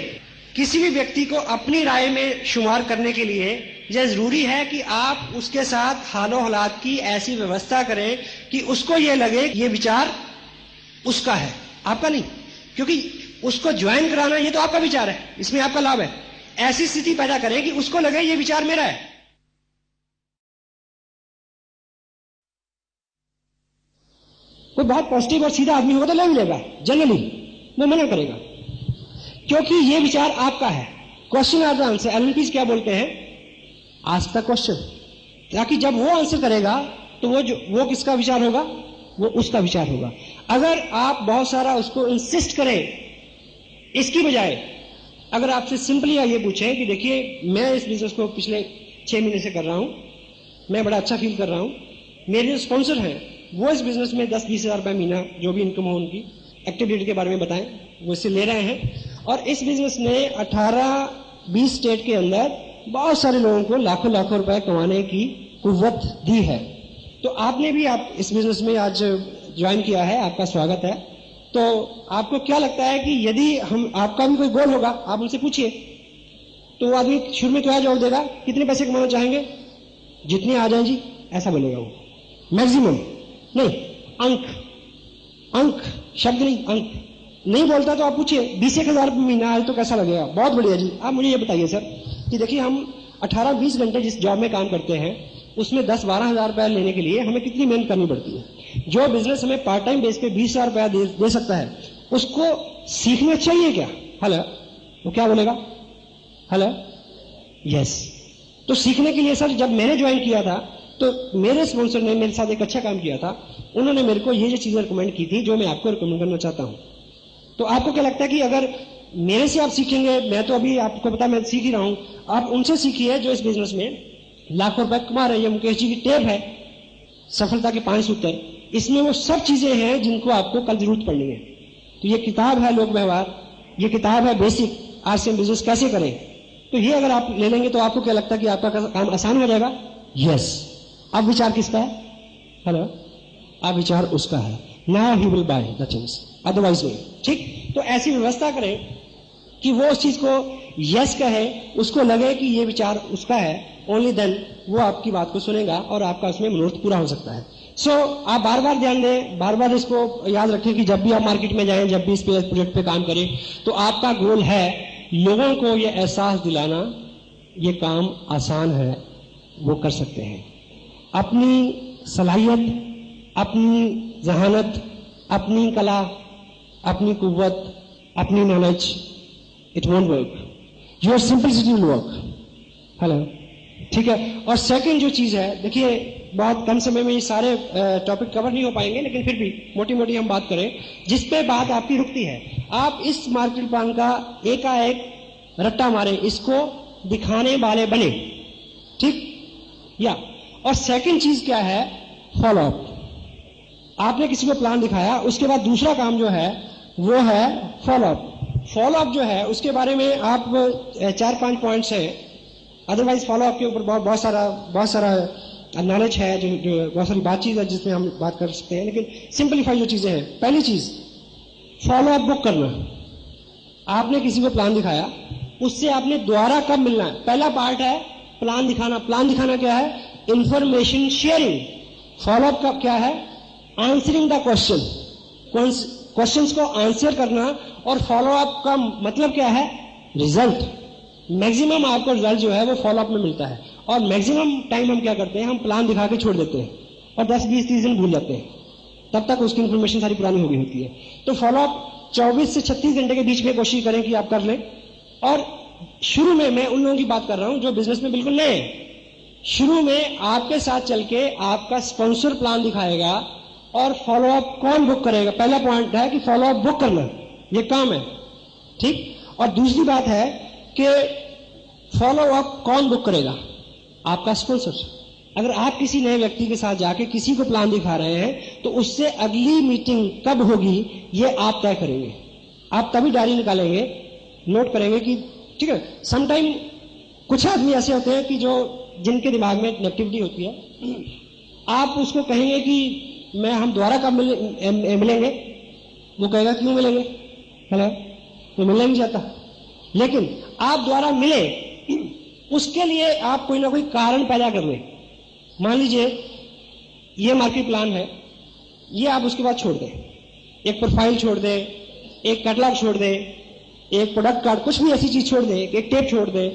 किसी भी व्यक्ति को अपनी राय में शुमार करने के लिए यह जरूरी है कि आप उसके साथ हालो हालात की ऐसी व्यवस्था करें कि उसको यह लगे ये विचार उसका है, आपका नहीं। क्योंकि उसको ज्वाइन कराना ये तो आपका विचार है, इसमें आपका लाभ है। ऐसी स्थिति पैदा करें कि उसको लगे ये विचार मेरा है। कोई बहुत पॉजिटिव और सीधा आदमी होगा तो ले भी लेगा, जनरली वो मना करेगा, क्योंकि ये विचार आपका है। Question are the answer. Allan Pease क्या बोलते हैं? आस्क द क्वेश्चन, ताकि जब वो आंसर करेगा तो वो किसका विचार होगा? वो उसका विचार होगा। अगर आप बहुत सारा उसको इंसिस्ट करें, इसकी बजाय अगर आपसे सिंपली ये पूछें कि देखिए मैं इस बिजनेस को पिछले 6 महीने से कर रहा हूं, मैं बड़ा अच्छा फील कर रहा हूं, मेरे जो स्पॉन्सर हैं वो इस बिजनेस में 10-20 हज़ार रुपये महीना जो भी इनकम हो उनकी एक्टिविटी के बारे में बताएं, वो इससे ले रहे हैं। और इस बिजनेस ने 18-20 स्टेट के अंदर बहुत सारे लोगों को लाखों लाखों रुपए कमाने की कुव्वत दी है। तो आपने भी आप इस बिजनेस में आज ज्वाइन किया है, आपका स्वागत है। तो आपको क्या लगता है कि यदि हम आपका भी कोई गोल होगा, आप उनसे पूछिए, तो वो आदमी शुरू में क्या जवाब देगा? कितने पैसे कमाना चाहेंगे? जितने आ जाए जी, ऐसा बोलेगा वो। मैक्सिमम नहीं, अंक शब्द नहीं, अंक नहीं बोलता तो आप पूछिए 20,000 रुपये महीना आए तो कैसा लगेगा? बहुत बढ़िया जी। आप मुझे ये बताइए सर कि देखिए हम 18-20 घंटे जिस जॉब में काम करते हैं उसमें 10-12 हज़ार रुपया लेने के लिए हमें कितनी मेहनत करनी पड़ती है। जो बिजनेस हमें पार्ट टाइम बेस पे 20 हज़ार रुपया दे सकता है, उसको सीखना चाहिए क्या? हेलो, वो क्या बोलेगा? Hello, yes. तो सीखने के लिए सर जब मैंने ज्वाइन किया था तो मेरे स्पॉन्सर ने मेरे साथ एक अच्छा काम किया था। उन्होंने मेरे को ये चीजें रिकमेंड की थी जो मैं आपको रिकमेंड करना चाहता हूं। तो आपको क्या लगता है कि अगर मेरे से आप सीखेंगे, मैं तो अभी आपको पता मैं सीख ही रहा हूं, आप उनसे सीखिए जो इस बिजनेस में लाखों रुपए कमा रहे हैं। मुकेश जी की टेप है सफलता के 5 सूत्र, इसमें वो सब चीजें हैं जिनको आपको कल जरूरत पड़नी है। तो ये किताब है लोक व्यवहार, ये किताब है बेसिक, आज से बिजनेस कैसे करें। तो ये अगर आप ले लेंगे तो आपको क्या लगता है कि आपका काम आसान हो जाएगा? यस। अब विचार किसका है? हेलो, अब विचार उसका है। Now he will by the things, otherwise नहीं। ठीक, तो ऐसी व्यवस्था करें कि वो उस चीज को यस कहे, उसको लगे कि ये विचार उसका है, ओनली देन वो आपकी बात को सुनेगा और आपका उसमें मनोरथ पूरा हो सकता है। सो आप बार बार ध्यान दें, बार बार इसको याद रखें कि जब भी आप मार्केट में जाएं, जब भी इस प्रोजेक्ट पे काम करें, तो आपका गोल है लोगों को ये एहसास दिलाना ये काम आसान है, वो कर सकते हैं। अपनी सलाहियत, अपनी जहानत, अपनी कला, अपनी कुव्वत, अपनी knowledge, it won't work, your simplicity will work. Hello, ठीक है। और सेकंड जो चीज है, देखिए बहुत कम समय में ये सारे टॉपिक कवर नहीं हो पाएंगे, लेकिन फिर भी मोटी मोटी हम बात करें जिस पे बात आपकी रुकती है। आप इस मार्केट प्लान का एकाएक रट्टा मारे, इसको दिखाने वाले बने, ठीक या। और सेकंड चीज क्या है? Follow up. आपने किसी को प्लान दिखाया, उसके बाद दूसरा काम जो है वो है फॉलो अप। फॉलो अप जो है उसके बारे में आप 4-5 पॉइंट्स है, अदरवाइज फॉलो अप के ऊपर बहुत सारा नॉलेज है, जो बहुत सारी बातचीत है जिसमें हम बात कर सकते हैं, लेकिन सिंपलीफाई जो चीजें हैं। पहली चीज, फॉलो अप बुक करना। आपने किसी को प्लान दिखाया, उससे आपने दोबारा कब मिलना है? पहला पार्ट है प्लान दिखाना। प्लान दिखाना क्या है? Information sharing. फॉलो अप का क्या है? आंसरिंग द क्वेश्चन, क्वेश्चंस को आंसर करना। और फॉलो अप का मतलब क्या है? रिजल्ट। मैक्सिमम आपको रिजल्ट जो है वो फॉलो अप में मिलता है। और मैक्सिमम टाइम हम क्या करते हैं, हम प्लान दिखा के छोड़ देते हैं और 10-20-30 दिन भूल जाते हैं, तब तक उसकी इंफॉर्मेशन सारी पुरानी हो गई होती है। तो फॉलो अप 24 से 36 घंटे के बीच में कोशिश करें कि आप कर लें। और शुरू में मैं उन लोगों की बात कर रहा हूं जो बिजनेस में बिल्कुल नए हैं, शुरू में आपके साथ चल के आपका स्पॉन्सर प्लान दिखाएगा और फॉलोअप कौन बुक करेगा। पहला पॉइंट है कि फॉलोअप बुक करना, ये काम है, ठीक। और दूसरी बात है कि फॉलोअप कौन बुक करेगा, आपका स्पॉन्सर। अगर आप किसी नए व्यक्ति के साथ जाके किसी को प्लान दिखा रहे हैं तो उससे अगली मीटिंग कब होगी ये आप तय करेंगे। आप तभी डायरी निकालेंगे, नोट करेंगे कि ठीक है। समटाइम कुछ आदमी ऐसे होते हैं कि जिनके दिमाग में नेगेटिविटी होती है, आप उसको कहेंगे कि हम दोबारा कब मिलेंगे, वो कहेगा क्यों मिलेंगे, हेलो, तो मिलना नहीं चाहता। लेकिन आप दोबारा मिले, उसके लिए आप कोई ना कोई कारण पैदा कर लें। मान लीजिए ये मार्केट प्लान है, ये आप उसके बाद छोड़ दें, एक प्रोफाइल छोड़ दें, एक कैटलॉग छोड़ दें, एक प्रोडक्ट कार्ड, कुछ भी ऐसी चीज छोड़ दें, एक टेप छोड़ दें,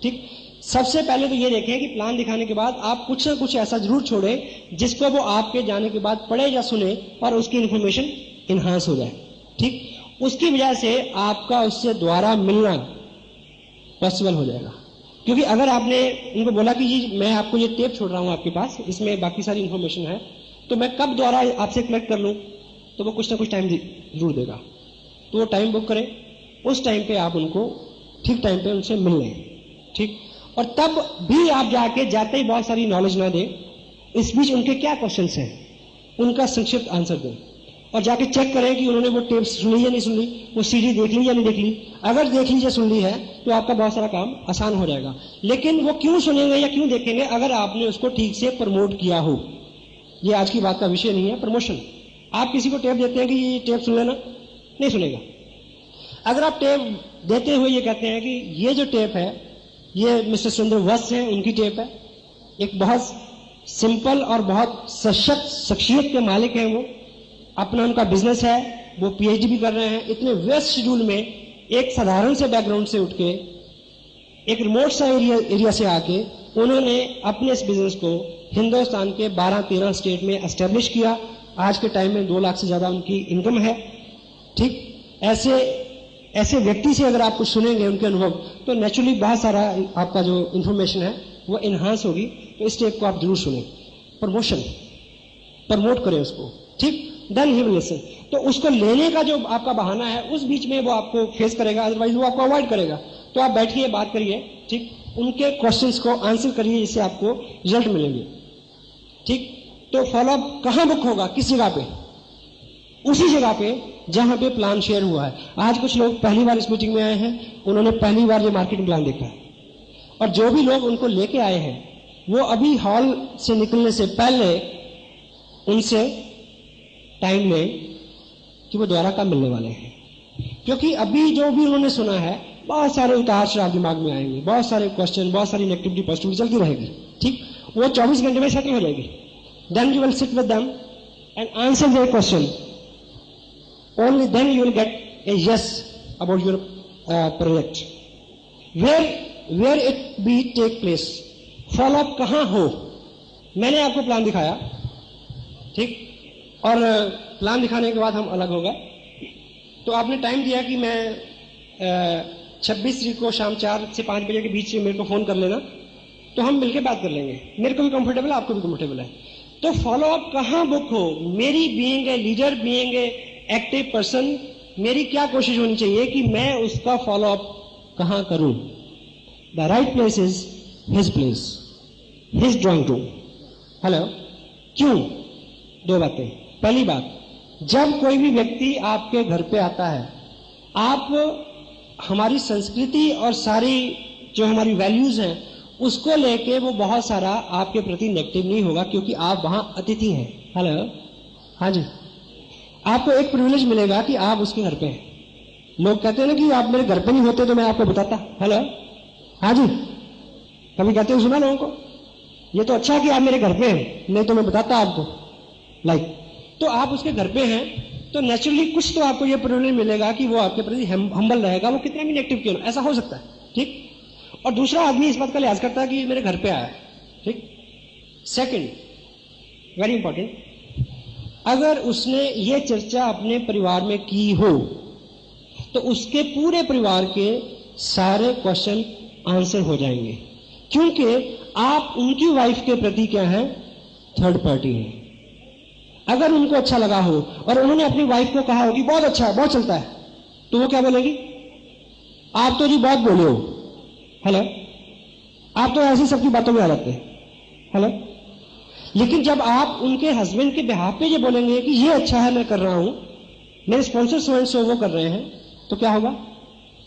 ठीक। सबसे पहले तो ये देखें कि प्लान दिखाने के बाद आप कुछ ना कुछ ऐसा जरूर छोड़ें जिसको वो आपके जाने के बाद पढ़े या सुने और उसकी इंफॉर्मेशन इन्हांस हो जाए, ठीक। उसकी वजह से आपका उससे दोबारा मिलना पॉसिबल हो जाएगा। क्योंकि अगर आपने उनको बोला कि जी मैं आपको ये टेप छोड़ रहा हूं आपके पास, इसमें बाकी सारी इंफॉर्मेशन है, तो मैं कब दोबारा आपसे कलेक्ट कर लूं, तो वो कुछ ना कुछ टाइम जरूर देगा। तो वो टाइम बुक करें, उस टाइम पे आप उनको ठीक टाइम पे उनसे मिल लें, ठीक। और तब भी आप जाते ही बहुत सारी नॉलेज ना दें, इस बीच उनके क्या क्वेश्चंस हैं उनका संक्षिप्त आंसर दें और जाके चेक करें कि उन्होंने वो टेप सुनी या नहीं सुनी, वो सीडी देख ली या नहीं देख ली। अगर देख ली या सुन ली है तो आपका बहुत सारा काम आसान हो जाएगा। लेकिन वो क्यों सुनेंगे या क्यों देखेंगे, अगर आपने उसको ठीक से प्रमोट किया हो। ये आज की बात का विषय नहीं है, प्रमोशन। आप किसी को टेप देते हैं कि ये टेप सुन लेना, नहीं सुनेगा। अगर आप टेप देते हुए ये कहते हैं कि ये जो टेप है ये मिस्टर सुरेंद्र वत्स है, उनकी टेप है, एक बहुत सिंपल और बहुत सशक्त शख्सियत के मालिक हैं, वो अपना उनका बिजनेस है, वो पीएचडी भी कर रहे हैं, इतने व्यस्त शेड्यूल में एक साधारण से बैकग्राउंड से उठ के एक रिमोट सा एरिया से आके उन्होंने अपने इस बिजनेस को हिंदुस्तान के 12-13 स्टेट में एस्टेब्लिश किया। आज के टाइम में 2 लाख से ज्यादा उनकी इनकम है, ठीक। ऐसे व्यक्ति से अगर आप कुछ सुनेंगे उनके अनुभव, तो नेचुरली बहुत सारा आपका जो इंफॉर्मेशन है वो इन्हांस होगी। तो इस टेप को आप जरूर सुने, प्रमोट करें उसको, ठीक। Then he will listen. तो उसको लेने का जो आपका बहाना है उस बीच में वो आपको फेस करेगा, अदरवाइज वो आपको अवॉइड करेगा। तो आप बैठिए, बात करिए, ठीक। उनके क्वेश्चंस को आंसर करिए, जिससे आपको रिजल्ट मिलेंगे, ठीक। तो फॉलोअप कहां बुक होगा, किस जगह पे, उसी जगह पे जहां पे प्लान शेयर हुआ है। आज कुछ लोग पहली बार इस मीटिंग में आए हैं, उन्होंने पहली बार ये मार्केटिंग प्लान देखा है, और जो भी लोग उनको लेके आए हैं वो अभी हॉल से निकलने से पहले उनसे टाइम लें कि वो दोबारा कब मिलने वाले हैं। क्योंकि अभी जो भी उन्होंने सुना है, बहुत सारे उतार चढ़ाव दिमाग में आएंगे, बहुत सारे क्वेश्चन, बहुत सारी नेगेटिविटी पॉजिटिविटी चलती रहेगी, ठीक। वो 24 घंटे में सेटल हो जाएगी। Then you will sit with them and answer their question, only then you will get a yes about your project. Where it be take place, follow up कहां हो। मैंने आपको प्लान दिखाया, ठीक, और प्लान दिखाने के बाद हम अलग हो गए। तो आपने टाइम दिया कि मैं 26 तारीख को शाम 4 से 5 बजे के बीच में मेरे को फोन कर लेना, तो हम मिलकर बात कर लेंगे। मेरे को भी कंफर्टेबल है, आपको भी कंफर्टेबल है। तो फॉलो अप कहां बुक हो। मेरी being a leader, being a active person, मेरी क्या कोशिश होनी चाहिए कि मैं उसका फॉलो अप कहां करूं। The right place is his place, his drawing room. Hello, क्यों? 2 बातें। पहली बात, जब कोई भी व्यक्ति आपके घर पे आता है, आप हमारी संस्कृति और सारी जो हमारी वैल्यूज हैं उसको लेके वो बहुत सारा आपके प्रति नेगेटिव नहीं होगा, क्योंकि आप वहां अतिथि हैं। हेलो, हाँ जी, आपको एक प्रिविलेज मिलेगा कि आप उसके घर पे हैं। लोग कहते हैं ना कि आप मेरे घर पे नहीं होते तो मैं आपको बताता। हेलो, हाँ जी, कभी कहते हैं, सुना लोगों को, ये तो अच्छा कि आप मेरे घर पे हैं, नहीं तो मैं बताता आपको। तो आप उसके घर पे हैं तो नेचुरली कुछ तो आपको ये प्रिविलेज मिलेगा कि वो आपके प्रति हम्बल रहेगा, वो कितना भी नेगेटिव क्यों ना, ऐसा हो सकता है, ठीक। और दूसरा आदमी इस बात का लिहाज करता है कि मेरे घर पे आया, ठीक। सेकंड, वेरी इंपॉर्टेंट, अगर उसने ये चर्चा अपने परिवार में की हो तो उसके पूरे परिवार के सारे क्वेश्चन आंसर हो जाएंगे, क्योंकि आप उनकी वाइफ के प्रति क्या है, थर्ड पार्टी है। अगर उनको अच्छा लगा हो और उन्होंने अपनी वाइफ को कहा हो कि बहुत अच्छा है, बहुत चलता है, तो वो क्या बोलेगी, आप तो जी बहुत बोले हो, हेलो, आप तो ऐसी सबकी बातों में आ जाते हैं, हेलो। लेकिन जब आप उनके हस्बैंड के बिहाफ पे ये बोलेंगे कि ये अच्छा है, मैं कर रहा हूं, मेरे स्पॉन्सर सो वो कर रहे हैं, तो क्या होगा,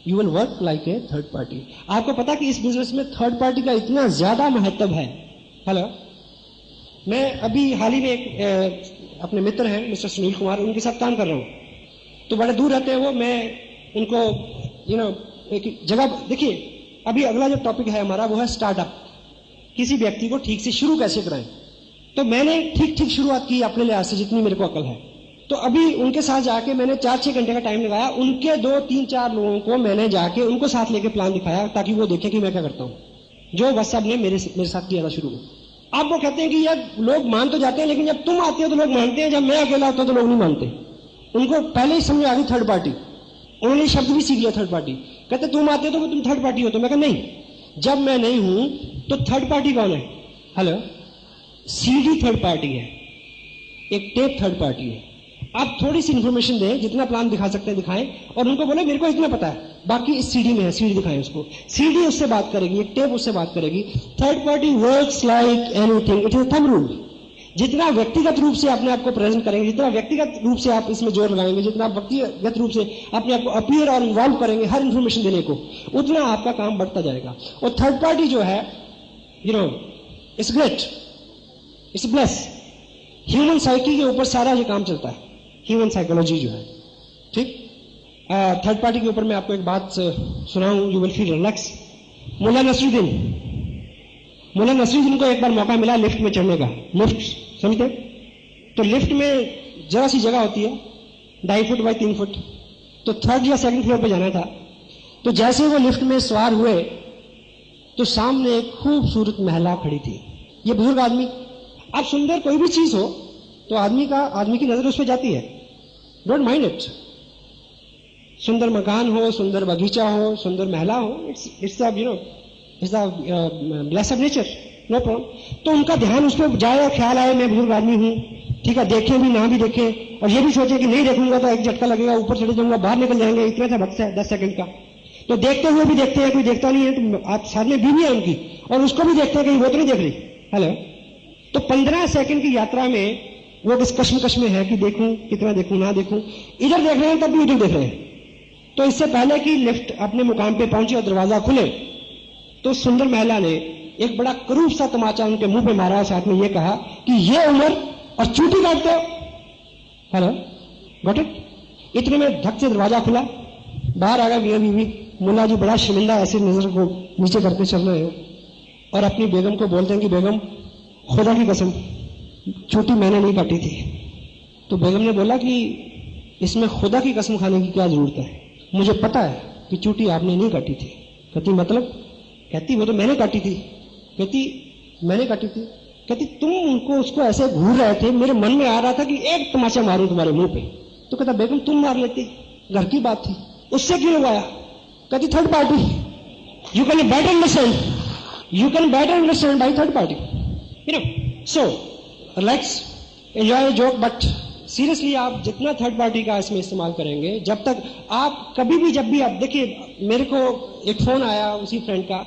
you will work like a third party. आपको पता कि इस बिजनेस में थर्ड पार्टी का इतना ज्यादा महत्व है, हेलो। मैं अभी हाल ही में एक अपने मित्र हैं मिस्टर सुनील कुमार, उनके साथ काम कर रहा हूं, तो बड़े दूर रहते हैं वो, मैं उनको एक जगह, देखिए अभी अगला जो टॉपिक है हमारा वो है स्टार्टअप, किसी व्यक्ति को ठीक से शुरू कैसे कराएं। तो मैंने ठीक शुरुआत की अपने लिहाज से जितनी मेरे को अकल है। तो अभी उनके साथ जाके मैंने 4-6 घंटे का टाइम लगाया, उनके 2-3-4 लोगों को मैंने जाके उनको साथ लेके प्लान दिखाया ताकि वो देखें कि मैं क्या करता हूं, जो बस साहब ने मेरे साथ किया था शुरू में। अब वो कहते हैं कि यार लोग मान तो जाते हैं, लेकिन जब तुम आते हो तो लोग मानते हैं, जब मैं अकेला होता हूं तो लोग नहीं मानते। उनको पहले ही समझ आ गई थर्ड पार्टी, उन्होंने शब्द भी सीख लिया थर्ड पार्टी। कहते तुम आते हो तो तुम थर्ड पार्टी हो, तो मैं कहा नहीं, जब मैं नहीं हूं तो थर्ड पार्टी कौन है, हेलो, सीडी थर्ड पार्टी है, एक टेप थर्ड पार्टी है। आप थोड़ी सी इंफॉर्मेशन दें, जितना प्लान दिखा सकते हैं दिखाएं, और उनको बोले मेरे को इतना पता है, बाकी इस सीडी में है, सीडी दिखाएं उसको, सीडी उससे बात करेगी, एक टेप उससे बात करेगी। Third party works like anything, it is thumb rule. जितना व्यक्तिगत रूप से अपने आप को प्रेजेंट करेंगे, जितना व्यक्तिगत रूप से आप इसमें जोर लगाएंगे, जितना व्यक्तिगत रूप से अपने आप को अपीयर और इन्वॉल्व करेंगे हर इंफॉर्मेशन देने को, उतना आपका काम बढ़ता जाएगा। और थर्ड पार्टी जो है, it's great, it's bless. Human psyche के ऊपर सारा ये काम चलता है, ह्यूमन साइकोलॉजी जो है, ठीक। थर्ड पार्टी के ऊपर मैं आपको एक बात सुनाऊं, you will feel relax. Mulla Nasruddin को एक बार मौका मिला लिफ्ट में चढ़ने का, लिफ्ट समझते, तो लिफ्ट में जरा सी जगह होती है, 2.5 फुट बाई 3 फुट, तो थर्ड या सेकंड फ्लोर पे जाना था। तो जैसे वो लिफ्ट में सवार हुए तो सामने एक खूबसूरत महिला खड़ी थी। ये बुजुर्ग आदमी, अब सुंदर कोई भी चीज हो तो आदमी की नजर उस पर जाती है, डोंट माइंड इट। सुंदर मकान हो, सुंदर बगीचा हो, सुंदर महिला हो, it's bless of nature, no problem. तो उनका ध्यान उस पर जाए, ख्याल आए मैं बुजुर्ग आदमी हूं, ठीक है, देखें भी ना भी देखें, और ये भी सोचे कि नहीं देखूंगा तो एक झटका लगेगा, ऊपर चढ़े जाऊंगा, बाहर निकल जाएंगे, इतना सा वक्त है 10 सेकंड का। तो देखते हुए भी देखते हैं, कोई देखता नहीं है, तो आप साथ में बीवी है उनकी, और उसको भी देखते हैं कहीं वो तो नहीं देख रही, हेलो। तो 15 सेकंड की यात्रा में वो किस कश्मकश में है कि देखूं, कितना देखूं, ना देखूं, इधर देख रहे हैं तब भी उधर देख रहे हैं। तो इससे पहले कि लिफ्ट अपने मुकाम पे पहुंचे और दरवाजा खुले, तो सुंदर महिला ने एक बड़ा करूब सा तमाचा उनके मुंह पे मारा, साथ में ये कहा कि ये उम्र और चूटी काटते हो, हेलो, गॉट इट। इतने में धक से दरवाजा खुला, बाहर आ गया मियां बीवी। मुल्ला जी बड़ा शर्मिंदा ऐसे नजर को नीचे करके चल रहे हैं और अपनी बेगम को बोलते हैं कि बेगम खुदा की कसम चोटी मैंने नहीं काटी थी। तो बेगम ने बोला कि इसमें खुदा की कसम खाने की क्या जरूरत है, मुझे पता है कि चोटी आपने नहीं काटी थी। कहती मतलब? कहती वो तो मैंने काटी थी। कहती मैंने काटी थी? कहती तुम उनको उसको ऐसे घूर रहे थे, मेरे मन में आ रहा था कि एक तमाचा मारूं तुम्हारे मुंह पे। तो कहता बेगम तुम मार लेती, घर की बात थी, उससे क्यों लगाया? कहती third party, you can better understand, you can better understand by third party, you know. So relax, enjoy joke, but seriously आप जितना थर्ड पार्टी का इसमें इस्तेमाल करेंगे, जब तक आप कभी भी, जब भी आप देखिए, मेरे को एक फोन आया उसी फ्रेंड का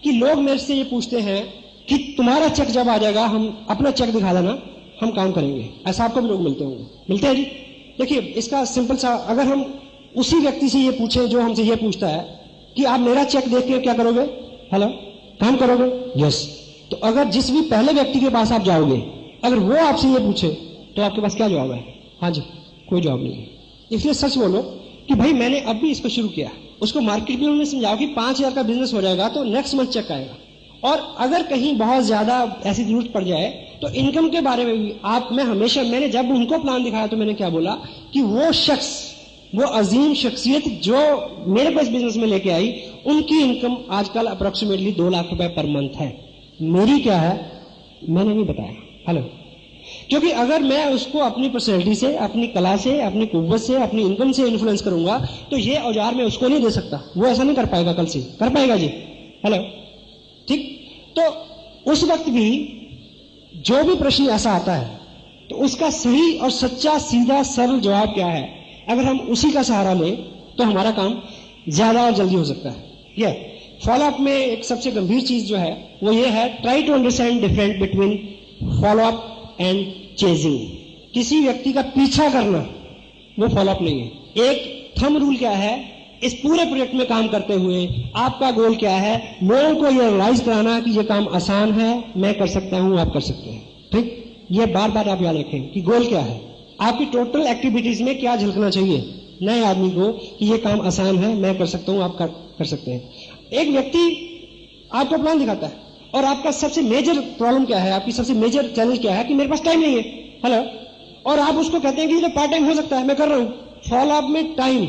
कि लोग मेरे से ये पूछते हैं कि तुम्हारा चेक जब आ जाएगा हम अपना चेक दिखा देना, हम काम करेंगे। ऐसा आपको भी लोग मिलते होंगे, मिलते हैं जी। देखिए इसका सिंपल सा, अगर हम उसी व्यक्ति से ये पूछें जो हमसे ये पूछता है कि आप मेरा चेक देख के क्या करोगे, हेलो, काम करोगे? यस। तो अगर जिस भी पहले व्यक्ति के पास आप जाओगे, अगर वो आपसे ये पूछे तो आपके पास क्या जवाब है? हाँ जी, कोई जवाब नहीं है। इसलिए सच बोलो कि भाई मैंने अब भी इसको शुरू किया। उसको मार्केट में उन्होंने समझाओ कि 5,000 का बिजनेस हो जाएगा तो नेक्स्ट मंथ चेक आएगा, और अगर कहीं बहुत ज्यादा ऐसी जरूरत पड़ जाए तो इनकम के बारे में भी मैंने जब उनको प्लान दिखाया तो मैंने क्या बोला कि वो शख्स, वो अजीम शख्सियत जो मेरे को इस बिजनेस में लेके आई, उनकी इनकम आजकल अप्रोक्सीमेटली 2 लाख रुपए पर मंथ है। मेरी क्या है मैंने नहीं बताया, हेलो। क्योंकि अगर मैं उसको अपनी पर्सनैलिटी से, अपनी कला से, अपनी कुव्वत से, अपनी इनकम से इन्फ्लुएंस करूंगा तो ये औजार मैं उसको नहीं दे सकता, वो ऐसा नहीं कर पाएगा, कल से कर पाएगा जी, हेलो, ठीक। तो उस वक्त भी जो भी प्रश्न ऐसा आता है तो उसका सही और सच्चा सीधा सरल जवाब क्या है, अगर हम उसी का सहारा लें तो हमारा काम ज्यादा और जल्दी हो सकता है। यह फॉलोअप में एक सबसे गंभीर चीज जो है वो ये है, try to understand difference between follow up and chasing. किसी व्यक्ति का पीछा करना वो फॉलोअप नहीं है। एक थंब रूल क्या है, इस पूरे प्रोजेक्ट में काम करते हुए आपका गोल क्या है, लोगों को ये रियलाइज कराना कि ये काम आसान है, मैं कर सकता हूं, आप कर सकते हैं। ठीक, ये बार बार आप याद रखें कि गोल क्या है, आपकी टोटल एक्टिविटीज में क्या झलकना चाहिए नए आदमी को कि ये काम आसान है, मैं कर सकता हूं, आप कर सकते हैं। एक व्यक्ति आपको प्लान दिखाता है और आपका सबसे मेजर प्रॉब्लम क्या है, आपकी सबसे मेजर चैलेंज क्या है कि मेरे पास टाइम नहीं है, हेलो, और आप उसको कहते हैं कि ये तो पार्ट टाइम हो सकता है, मैं कर रहा हूं। फॉलोअप में टाइम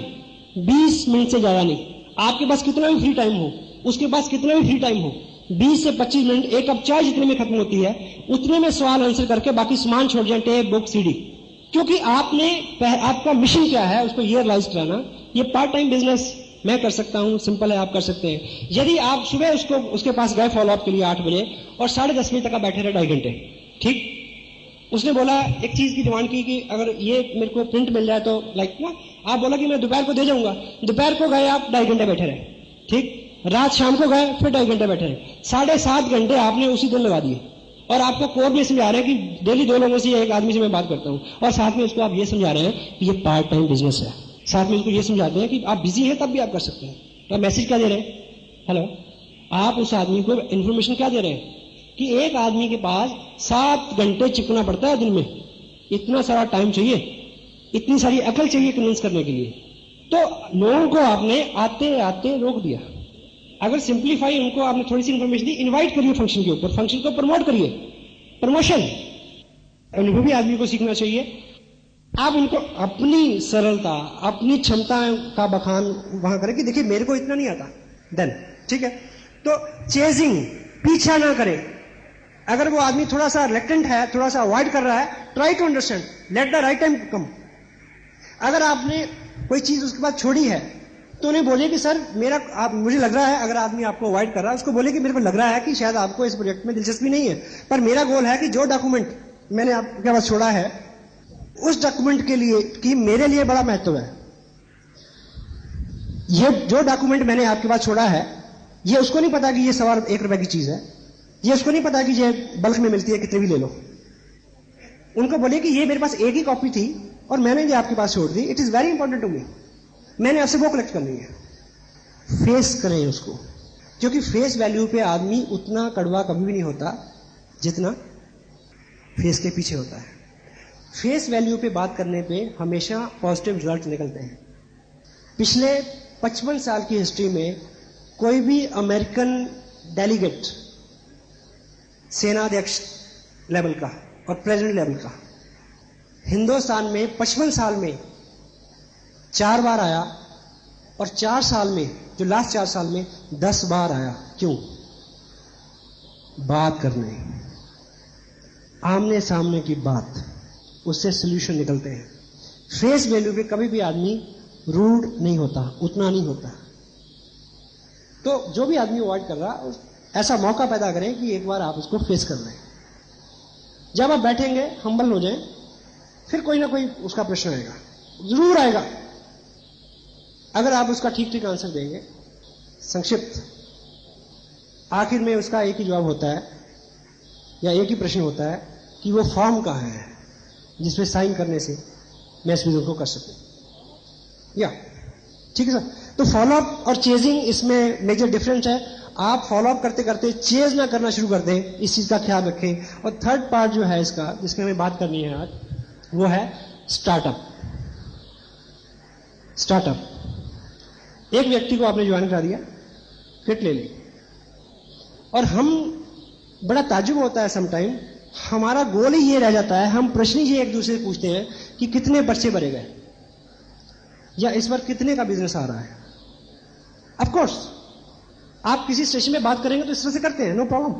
20 मिनट से ज्यादा नहीं, आपके पास कितना भी फ्री टाइम हो, उसके पास कितना भी फ्री टाइम हो, 20 से 25 मिनट, एक कप चाय जितने में खत्म होती है उतने में सवाल आंसर करके बाकी सामान छोड़ जाए, टेप, बुक, सीडी। क्योंकि आपका मिशन क्या है उसको ये रियलाइज कराना, ये पार्ट टाइम बिजनेस मैं कर सकता हूं, सिंपल है, आप कर सकते हैं। यदि आप सुबह उसके पास गए फॉलोअप के लिए 8 बजे और 10:30 बजे तक बैठे रहे 2.5 घंटे, ठीक, उसने बोला एक चीज की डिमांड की कि अगर ये मेरे को प्रिंट मिल जाए तो लाइक ना, आप बोला कि मैं दोपहर को दे जाऊंगा, दोपहर को गए आप 2.5 घंटे बैठे रहे, ठीक, रात शाम को गए फिर 2.5 घंटे बैठे रहे, 7.5 घंटे आपने उसी दिन लगा दिए। और आपको कोर में समझा रहे हैं कि डेली 2 लोगों से एक आदमी से मैं बात करता हूं, और साथ में उसको आप ये समझा रहे हैं कि ये पार्ट टाइम बिजनेस है, साथ में उसको ये समझाते हैं कि आप बिजी हैं तब भी आप कर सकते हैं। तो आप मैसेज क्या दे रहे हैं, हेलो, आप उस आदमी को इंफॉर्मेशन क्या दे रहे हैं कि एक आदमी के पास 7 घंटे चिपकना पड़ता है दिन में, इतना सारा टाइम चाहिए, इतनी सारी अकल चाहिए कन्विंस करने के लिए। तो लोगों को आपने आते आते रोक दिया। अगर सिंप्लीफाई उनको आपने थोड़ी सी इंफॉर्मेशन दी, इनवाइट करिए फंक्शन के ऊपर, फंक्शन को प्रमोट करिए, प्रमोशन। अनुभवी आदमी को सीखना चाहिए, आप उनको अपनी सरलता, अपनी क्षमता का बखान वहां करें कि देखिए मेरे को इतना नहीं आता, देन ठीक है। तो चेजिंग, पीछा ना करें। अगर वो आदमी थोड़ा सा रिलेक्टेंट है, थोड़ा सा अवॉइड कर रहा है, try to understand, let the right time come. अगर आपने कोई चीज उसके बाद छोड़ी है तो उन्हें बोलिए कि सर मुझे लग रहा है, अगर आदमी आपको अवॉइड कर रहा है उसको बोलिए कि मेरे को लग रहा है कि शायद आपको इस प्रोजेक्ट में दिलचस्पी नहीं है, पर मेरा गोल है कि जो डॉक्यूमेंट मैंने आपके पास छोड़ा है उस डॉक्यूमेंट के लिए कि मेरे लिए बड़ा महत्व है। ये जो डॉक्यूमेंट मैंने आपके पास छोड़ा है, ये उसको नहीं पता कि ये ₹1 की चीज है, ये उसको नहीं पता कि ये बल्क में मिलती है, कितने भी ले लो। उनको बोलिए कि ये मेरे पास एक ही कॉपी थी और मैंने ये आपके पास छोड़ दी, it is very important to me, मैंने आपसे वो कलेक्ट करनी है। फेस करें उसको, क्योंकि फेस वैल्यू पे आदमी उतना कड़वा कभी भी नहीं होता जितना फेस के पीछे होता है। फेस वैल्यू पे बात करने पे हमेशा पॉजिटिव रिजल्ट निकलते हैं। पिछले 55 साल की हिस्ट्री में कोई भी अमेरिकन डेलीगेट, सेनाध्यक्ष लेवल का और प्रेसिडेंट लेवल का, हिंदुस्तान में 55 साल में 4 बार आया और 4 साल में, जो लास्ट 4 साल में 10 बार आया। क्यों? बात करने, आमने सामने की बात, उससे सोल्यूशन निकलते हैं। फेस वैल्यू पे कभी भी आदमी रूड नहीं होता, उतना नहीं होता। तो जो भी आदमी अवॉइड कर रहा, ऐसा मौका पैदा करें कि एक बार आप उसको फेस कर लें। जब आप बैठेंगे हम्बल हो जाएं, फिर कोई ना कोई उसका प्रश्न आएगा, जरूर आएगा। अगर आप उसका ठीक ठीक आंसर देंगे, संक्षिप्त, आखिर में उसका एक ही जवाब होता है या एक ही प्रश्न होता है कि वो फॉर्म कहाँ है जिसमें साइन करने से मैं इस बिजनेस को कर सकूं। या ठीक है सर। तो फॉलोअप और चेजिंग, इसमें मेजर डिफरेंस है। आप फॉलोअप करते करते चेज ना करना शुरू कर दें, इस चीज का ख्याल रखें। और थर्ड पार्ट जो है इसका, जिसमें हमें बात करनी है आज, वो है स्टार्टअप। स्टार्टअप, एक व्यक्ति को आपने ज्वाइन करा दिया, किट ले ली, और हम बड़ा ताज्जुब होता है समटाइम, हमारा गोल ही ये रह जाता है, हम प्रश्न ही एक दूसरे से पूछते हैं कि कितने पर्चे भरे गए या इस बार कितने का बिजनेस आ रहा है। ऑफ कोर्स आप किसी स्टेशन में बात करेंगे तो इस तरह से करते हैं, नो प्रॉब्लम।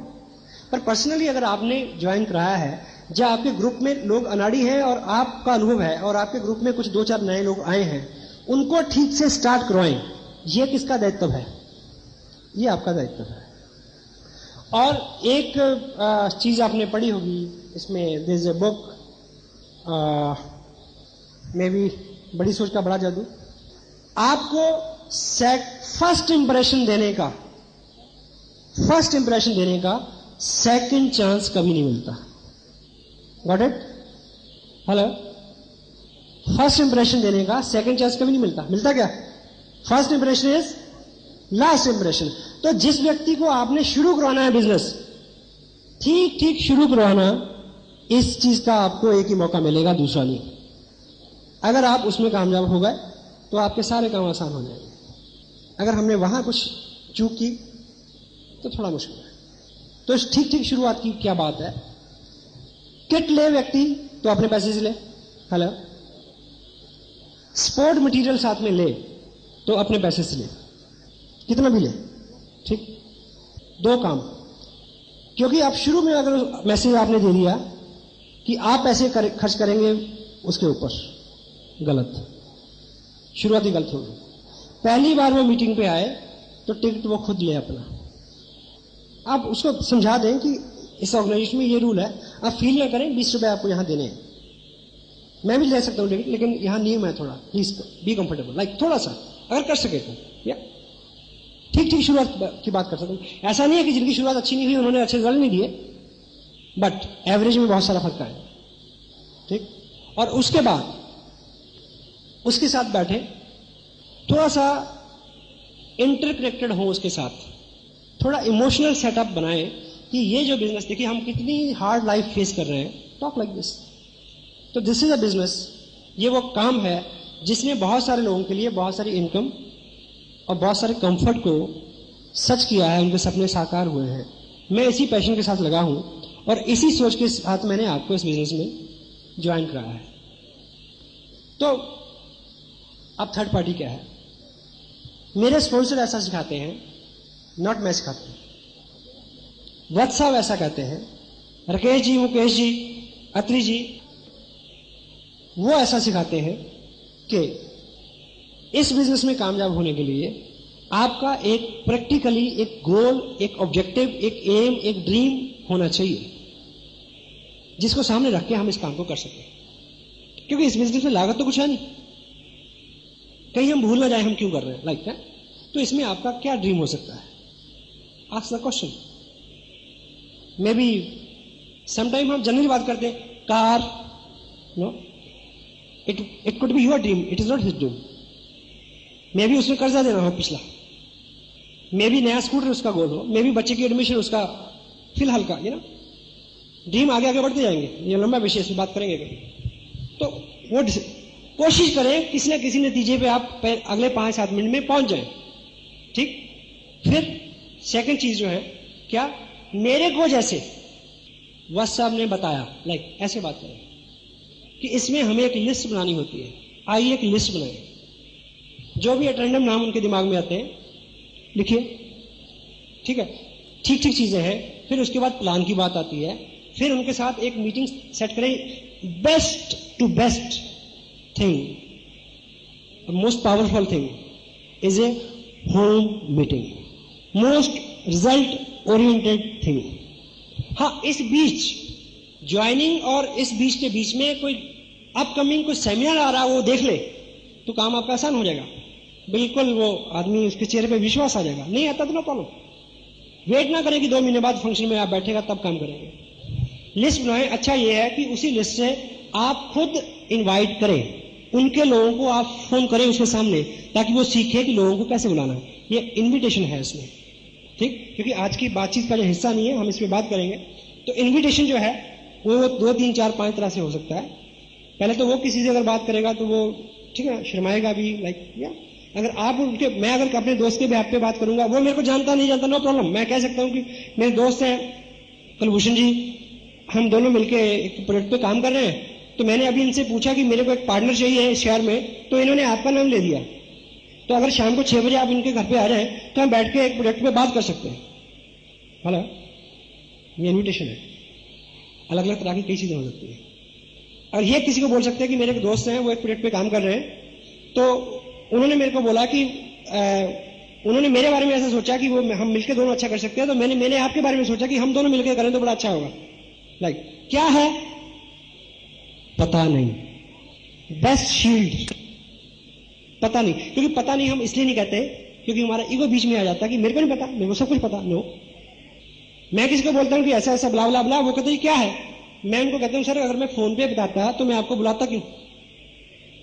पर पर्सनली अगर आपने ज्वाइन कराया है, या आपके ग्रुप में लोग अनाड़ी हैं और आपका अनुभव है, और आपके ग्रुप में कुछ 2-4 नए लोग आए हैं, उनको ठीक से स्टार्ट करवाएं। ये किसका दायित्व है? ये आपका दायित्व है। और एक चीज आपने पढ़ी होगी इसमें, there is a book, maybe बड़ी सोच का बड़ा जादू। आपको फर्स्ट इंप्रेशन देने का सेकंड चांस कभी नहीं मिलता। Got it? Hello? First impression देने का सेकंड चांस कभी नहीं मिलता। मिलता क्या? First impression is last impression. तो जिस व्यक्ति को आपने शुरू करवाना है बिजनेस, ठीक ठीक शुरू करवाना, इस चीज का आपको एक ही मौका मिलेगा, दूसरा नहीं। अगर आप उसमें कामयाब हो गए तो आपके सारे काम आसान हो जाएंगे। अगर हमने वहां कुछ चूक की तो थोड़ा मुश्किल है। तो इस ठीक ठीक शुरुआत की क्या बात है? किट ले व्यक्ति तो अपने पैसे से ले। हेलो? स्पोर्ट मटेरियल साथ में ले तो अपने पैसे से ले, कितना भी ले, ठीक? दो काम। क्योंकि आप शुरू में अगर मैसेज आपने दे दिया कि आप पैसे खर्च करेंगे उसके ऊपर, गलत, शुरुआत ही गलत होगी। पहली बार वो मीटिंग पे आए तो टिकट वो खुद ले अपना। आप उसको समझा दें कि इस ऑर्गेनाइजेशन में ये रूल है, आप फील ना करें 20 रुपए आपको यहां देने हैं। मैं भी ले सकता हूं टिकट, लेकिन यहां नियम है थोड़ा, प्लीज बी कंफर्टेबल, लाइक थोड़ा सा अगर कर सके तो। या ठीक ठीक शुरुआत की बात कर सकते हैं। ऐसा नहीं है कि जिनकी शुरुआत अच्छी नहीं हुई उन्होंने अच्छे रिजल्ट नहीं दिए, बट एवरेज में बहुत सारा फर्क आया, ठीक? और उसके बाद उसके साथ बैठे, थोड़ा सा इंटरकनेक्टेड हो उसके साथ, थोड़ा इमोशनल सेटअप बनाए कि ये जो बिजनेस, देखिए हम कितनी हार्ड लाइफ फेस कर रहे हैं, टॉक लाइक दिस। तो दिस इज अ बिजनेस, ये वो काम है जिसने बहुत सारे लोगों के लिए बहुत सारी इनकम और बहुत सारे कंफर्ट को सच किया है, उनके सपने साकार हुए हैं। मैं इसी पैशन के साथ लगा हूं और इसी सोच के साथ मैंने आपको इस बिजनेस में ज्वाइन कराया है। तो अब थर्ड पार्टी क्या है? मेरे स्पॉन्सर ऐसा सिखाते हैं, नॉट मैं सिखाता हूं, वत्स साहब ऐसा कहते हैं, राकेश जी, मुकेश जी, अत्री जी, वो ऐसा सिखाते हैं कि इस बिजनेस में कामयाब होने के लिए आपका एक प्रैक्टिकली एक गोल, एक ऑब्जेक्टिव, एक एम, एक ड्रीम होना चाहिए, जिसको सामने रख के हम इस काम को कर सकें। क्योंकि इस बिजनेस में लागत तो कुछ है नहीं, कहीं हम भूल ना जाए हम क्यों कर रहे हैं, लाइक दैट। तो इसमें आपका क्या ड्रीम हो सकता है? Ask the question. Maybe sometime हम जनरली बात करते हैं, car, no, it could be your dream, it is not his dream. Maybe उसने कर्जा देना हो पिछला, मे बी नया स्कूटर उसका गोल हो, मे बी बच्चे की एडमिशन उसका फिलहाल का, ना ड्रीम आगे आगे बढ़ते जाएंगे, ये लंबा विषय, इसमें बात करेंगे कभी। तो वो कोशिश करें किसी न किसी नतीजे पे आप अगले 5-7 मिनट में पहुंच जाएं, ठीक? फिर सेकंड चीज जो है क्या, मेरे को जैसे वत्स साहब ने बताया, लाइक ऐसे बात करें कि इसमें हमें एक लिस्ट बनानी होती है। आइए एक लिस्ट बनाएं, जो भी रैंडम नाम उनके दिमाग में आते हैं लिखिए, ठीक है? ठीक ठीक चीजें हैं। फिर उसके बाद प्लान की बात आती है, फिर उनके साथ एक मीटिंग सेट करें। Best to best thing, most powerful thing is a home meeting, most result oriented thing. हाँ, इस बीच ज्वाइनिंग और इस बीच के बीच में कोई अपकमिंग कोई सेमिनार आ रहा है, वो देख ले तो काम आपका आसान हो जाएगा। बिल्कुल वो आदमी, उसके चेहरे पे विश्वास आ जाएगा। नहीं आता तो नो प्रॉब्लम, वेट ना करें कि 2 महीने बाद फंक्शन में आप बैठेगा तब काम करेंगे। लिस्ट बनाएं। अच्छा ये है कि उसी लिस्ट से आप खुद इनवाइट करें, उनके लोगों को आप फोन करें उसके सामने, ताकि वो सीखे कि लोगों को कैसे बुलाना है। ये इन्विटेशन है इसमें, ठीक? क्योंकि आज की बातचीत का जो हिस्सा नहीं है, हम इसमें बात करेंगे। तो इन्विटेशन जो है वो 2, 3, 4, 5 तरह से हो सकता है। पहले तो वो किसी से अगर बात करेगा तो वो, ठीक है, शर्माएगा भी, लाइक, या अगर आप उनके, मैं अगर अपने दोस्त के बेहाफ पे बात करूंगा, वो मेरे को जानता नहीं जानता, नो प्रॉब्लम। मैं कह सकता हूं कि मेरे दोस्त हैं कुलभूषण जी, हम दोनों मिलकर एक प्रोजेक्ट पे काम कर रहे हैं, तो मैंने अभी इनसे पूछा कि मेरे को एक पार्टनर चाहिए इस शहर में, तो इन्होंने आपका नाम ले दिया। तो अगर शाम को 6 बजे आप इनके घर पे आ जाए तो हम बैठ के एक प्रोजेक्ट पे बात कर सकते हैं। हेलो, ये इन्विटेशन है। अलग अलग तरह की कई चीजें हो सकती है। और ये किसी को बोल सकते हैं कि मेरे दोस्त हैं, वो एक प्रोजेक्ट पे काम कर रहे हैं, तो उन्होंने मेरे को बोला कि उन्होंने मेरे बारे में ऐसा सोचा कि वो हम मिलकर दोनों अच्छा कर सकते हैं, तो मैंने आपके बारे में सोचा कि हम दोनों मिलकर करें तो बड़ा अच्छा होगा। लाइक क्या है पता नहीं, बेस्ट शील्ड पता नहीं। क्योंकि पता नहीं हम इसलिए नहीं कहते क्योंकि हमारा ईगो बीच में आ जाता है कि मेरे को नहीं पता, मेरे को सब कुछ पता। नो, मैं किसी को बोलता हूं कि ऐसा ऐसा ब्ला ब्ला ब्ला, वो कहते हैं क्या है। मैं उनको कहता हूं सर अगर मैं फोन पे बताता तो मैं आपको बुलाता क्यों?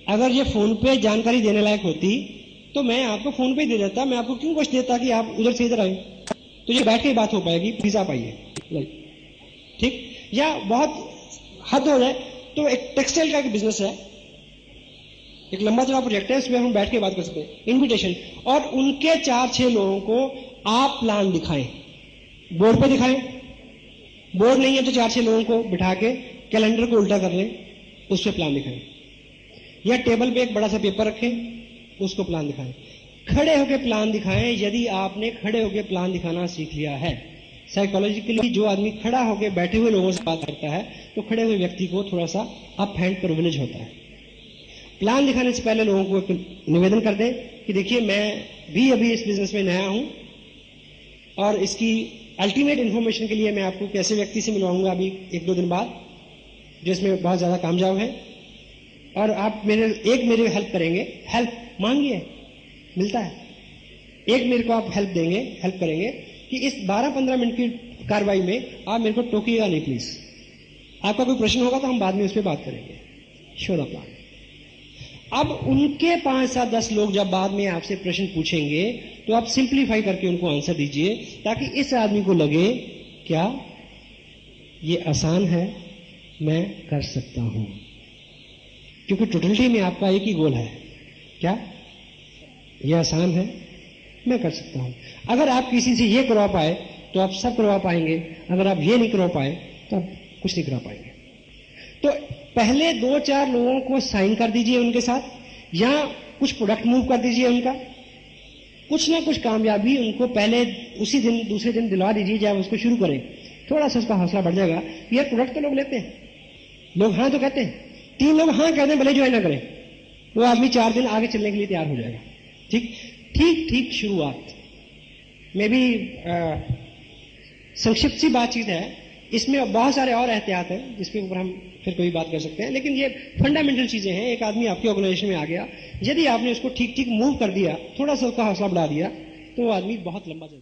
अगर ये फोन पे जानकारी देने लायक होती तो मैं आपको फोन पे दे देता, मैं आपको क्यों कुछ देता कि आप उधर से इधर आए। तो ये बैठ के बात हो पाएगी, प्लीज आप आइए। ठीक, या बहुत हद हो जाए तो एक टेक्सटाइल का एक बिजनेस है, एक लंबा चौड़ा प्रोजेक्ट है, उसमें हम बैठ के बात कर सकते हैं। इन्विटेशन, और उनके 4-6 लोगों को आप प्लान दिखाएं, बोर्ड पे दिखाएं। बोर्ड नहीं है तो 4-6 लोगों को बिठा के कैलेंडर को उल्टा कर लें, उस पर प्लान दिखाएं, या टेबल पे एक बड़ा सा पेपर रखें, उसको प्लान दिखाएं। खड़े होकर प्लान दिखाएं। यदि आपने खड़े होकर प्लान दिखाना सीख लिया है, साइकोलॉजिकली जो आदमी खड़ा होकर बैठे हुए लोगों से बात करता है तो खड़े हुए व्यक्ति को थोड़ा सा अप हैंड प्रिविलेज होता है। प्लान दिखाने से पहले लोगों को निवेदन कर दें कि देखिए मैं भी अभी इस बिजनेस में नया हूं और इसकी अल्टीमेट इंफॉर्मेशन के लिए मैं आपको कैसे व्यक्ति से मिलवाऊंगा अभी 1-2 दिन बाद, जो इसमें बहुत ज्यादा कामयाब है, और आप मेरे हेल्प करेंगे। हेल्प मांगिए, मिलता है। एक मेरे को आप हेल्प देंगे, हेल्प करेंगे कि इस 12-15 मिनट की कार्रवाई में आप मेरे को टोकिएगा नहीं प्लीज। आपका कोई प्रश्न होगा तो हम बाद में उस पर बात करेंगे। Show the plan. अब उनके 5-7-10 लोग जब बाद में आपसे प्रश्न पूछेंगे तो आप सिंप्लीफाई करके उनको आंसर दीजिए, ताकि इस आदमी को लगे क्या ये आसान है, मैं कर सकता हूं। क्योंकि टोटलिटी में आपका एक ही गोल है, क्या ये आसान है, मैं कर सकता हूं। अगर आप किसी से ये करवा पाए तो आप सब करवा पाएंगे, अगर आप ये नहीं करवा पाए तो आप कुछ नहीं करा पाएंगे। तो पहले 2-4 लोगों को साइन कर दीजिए उनके साथ, या कुछ प्रोडक्ट मूव कर दीजिए उनका, कुछ ना कुछ कामयाबी उनको पहले उसी दिन दूसरे दिन दिलवा दीजिए जब उसको शुरू करें। थोड़ा सा उसका हौसला बढ़ जाएगा। यार प्रोडक्ट तो लोग लेते हैं, लोग हाँ तो कहते हैं, 3 लोग हाँ कहते हैं भले ज्वाइन ना करें, वो आदमी 4 दिन आगे चलने के लिए तैयार हो जाएगा। ठीक शुरुआत में भी संक्षिप्त सी बातचीत है, इसमें बहुत सारे और एहतियात हैं जिसके ऊपर हम फिर कभी बात कर सकते हैं, लेकिन ये फंडामेंटल चीजें हैं। एक आदमी आपकी ऑर्गेनाइजेशन में आ गया, यदि आपने उसको ठीक मूव कर दिया, थोड़ा सा उसका हौसला बढ़ा दिया, तो वो आदमी बहुत लंबा चल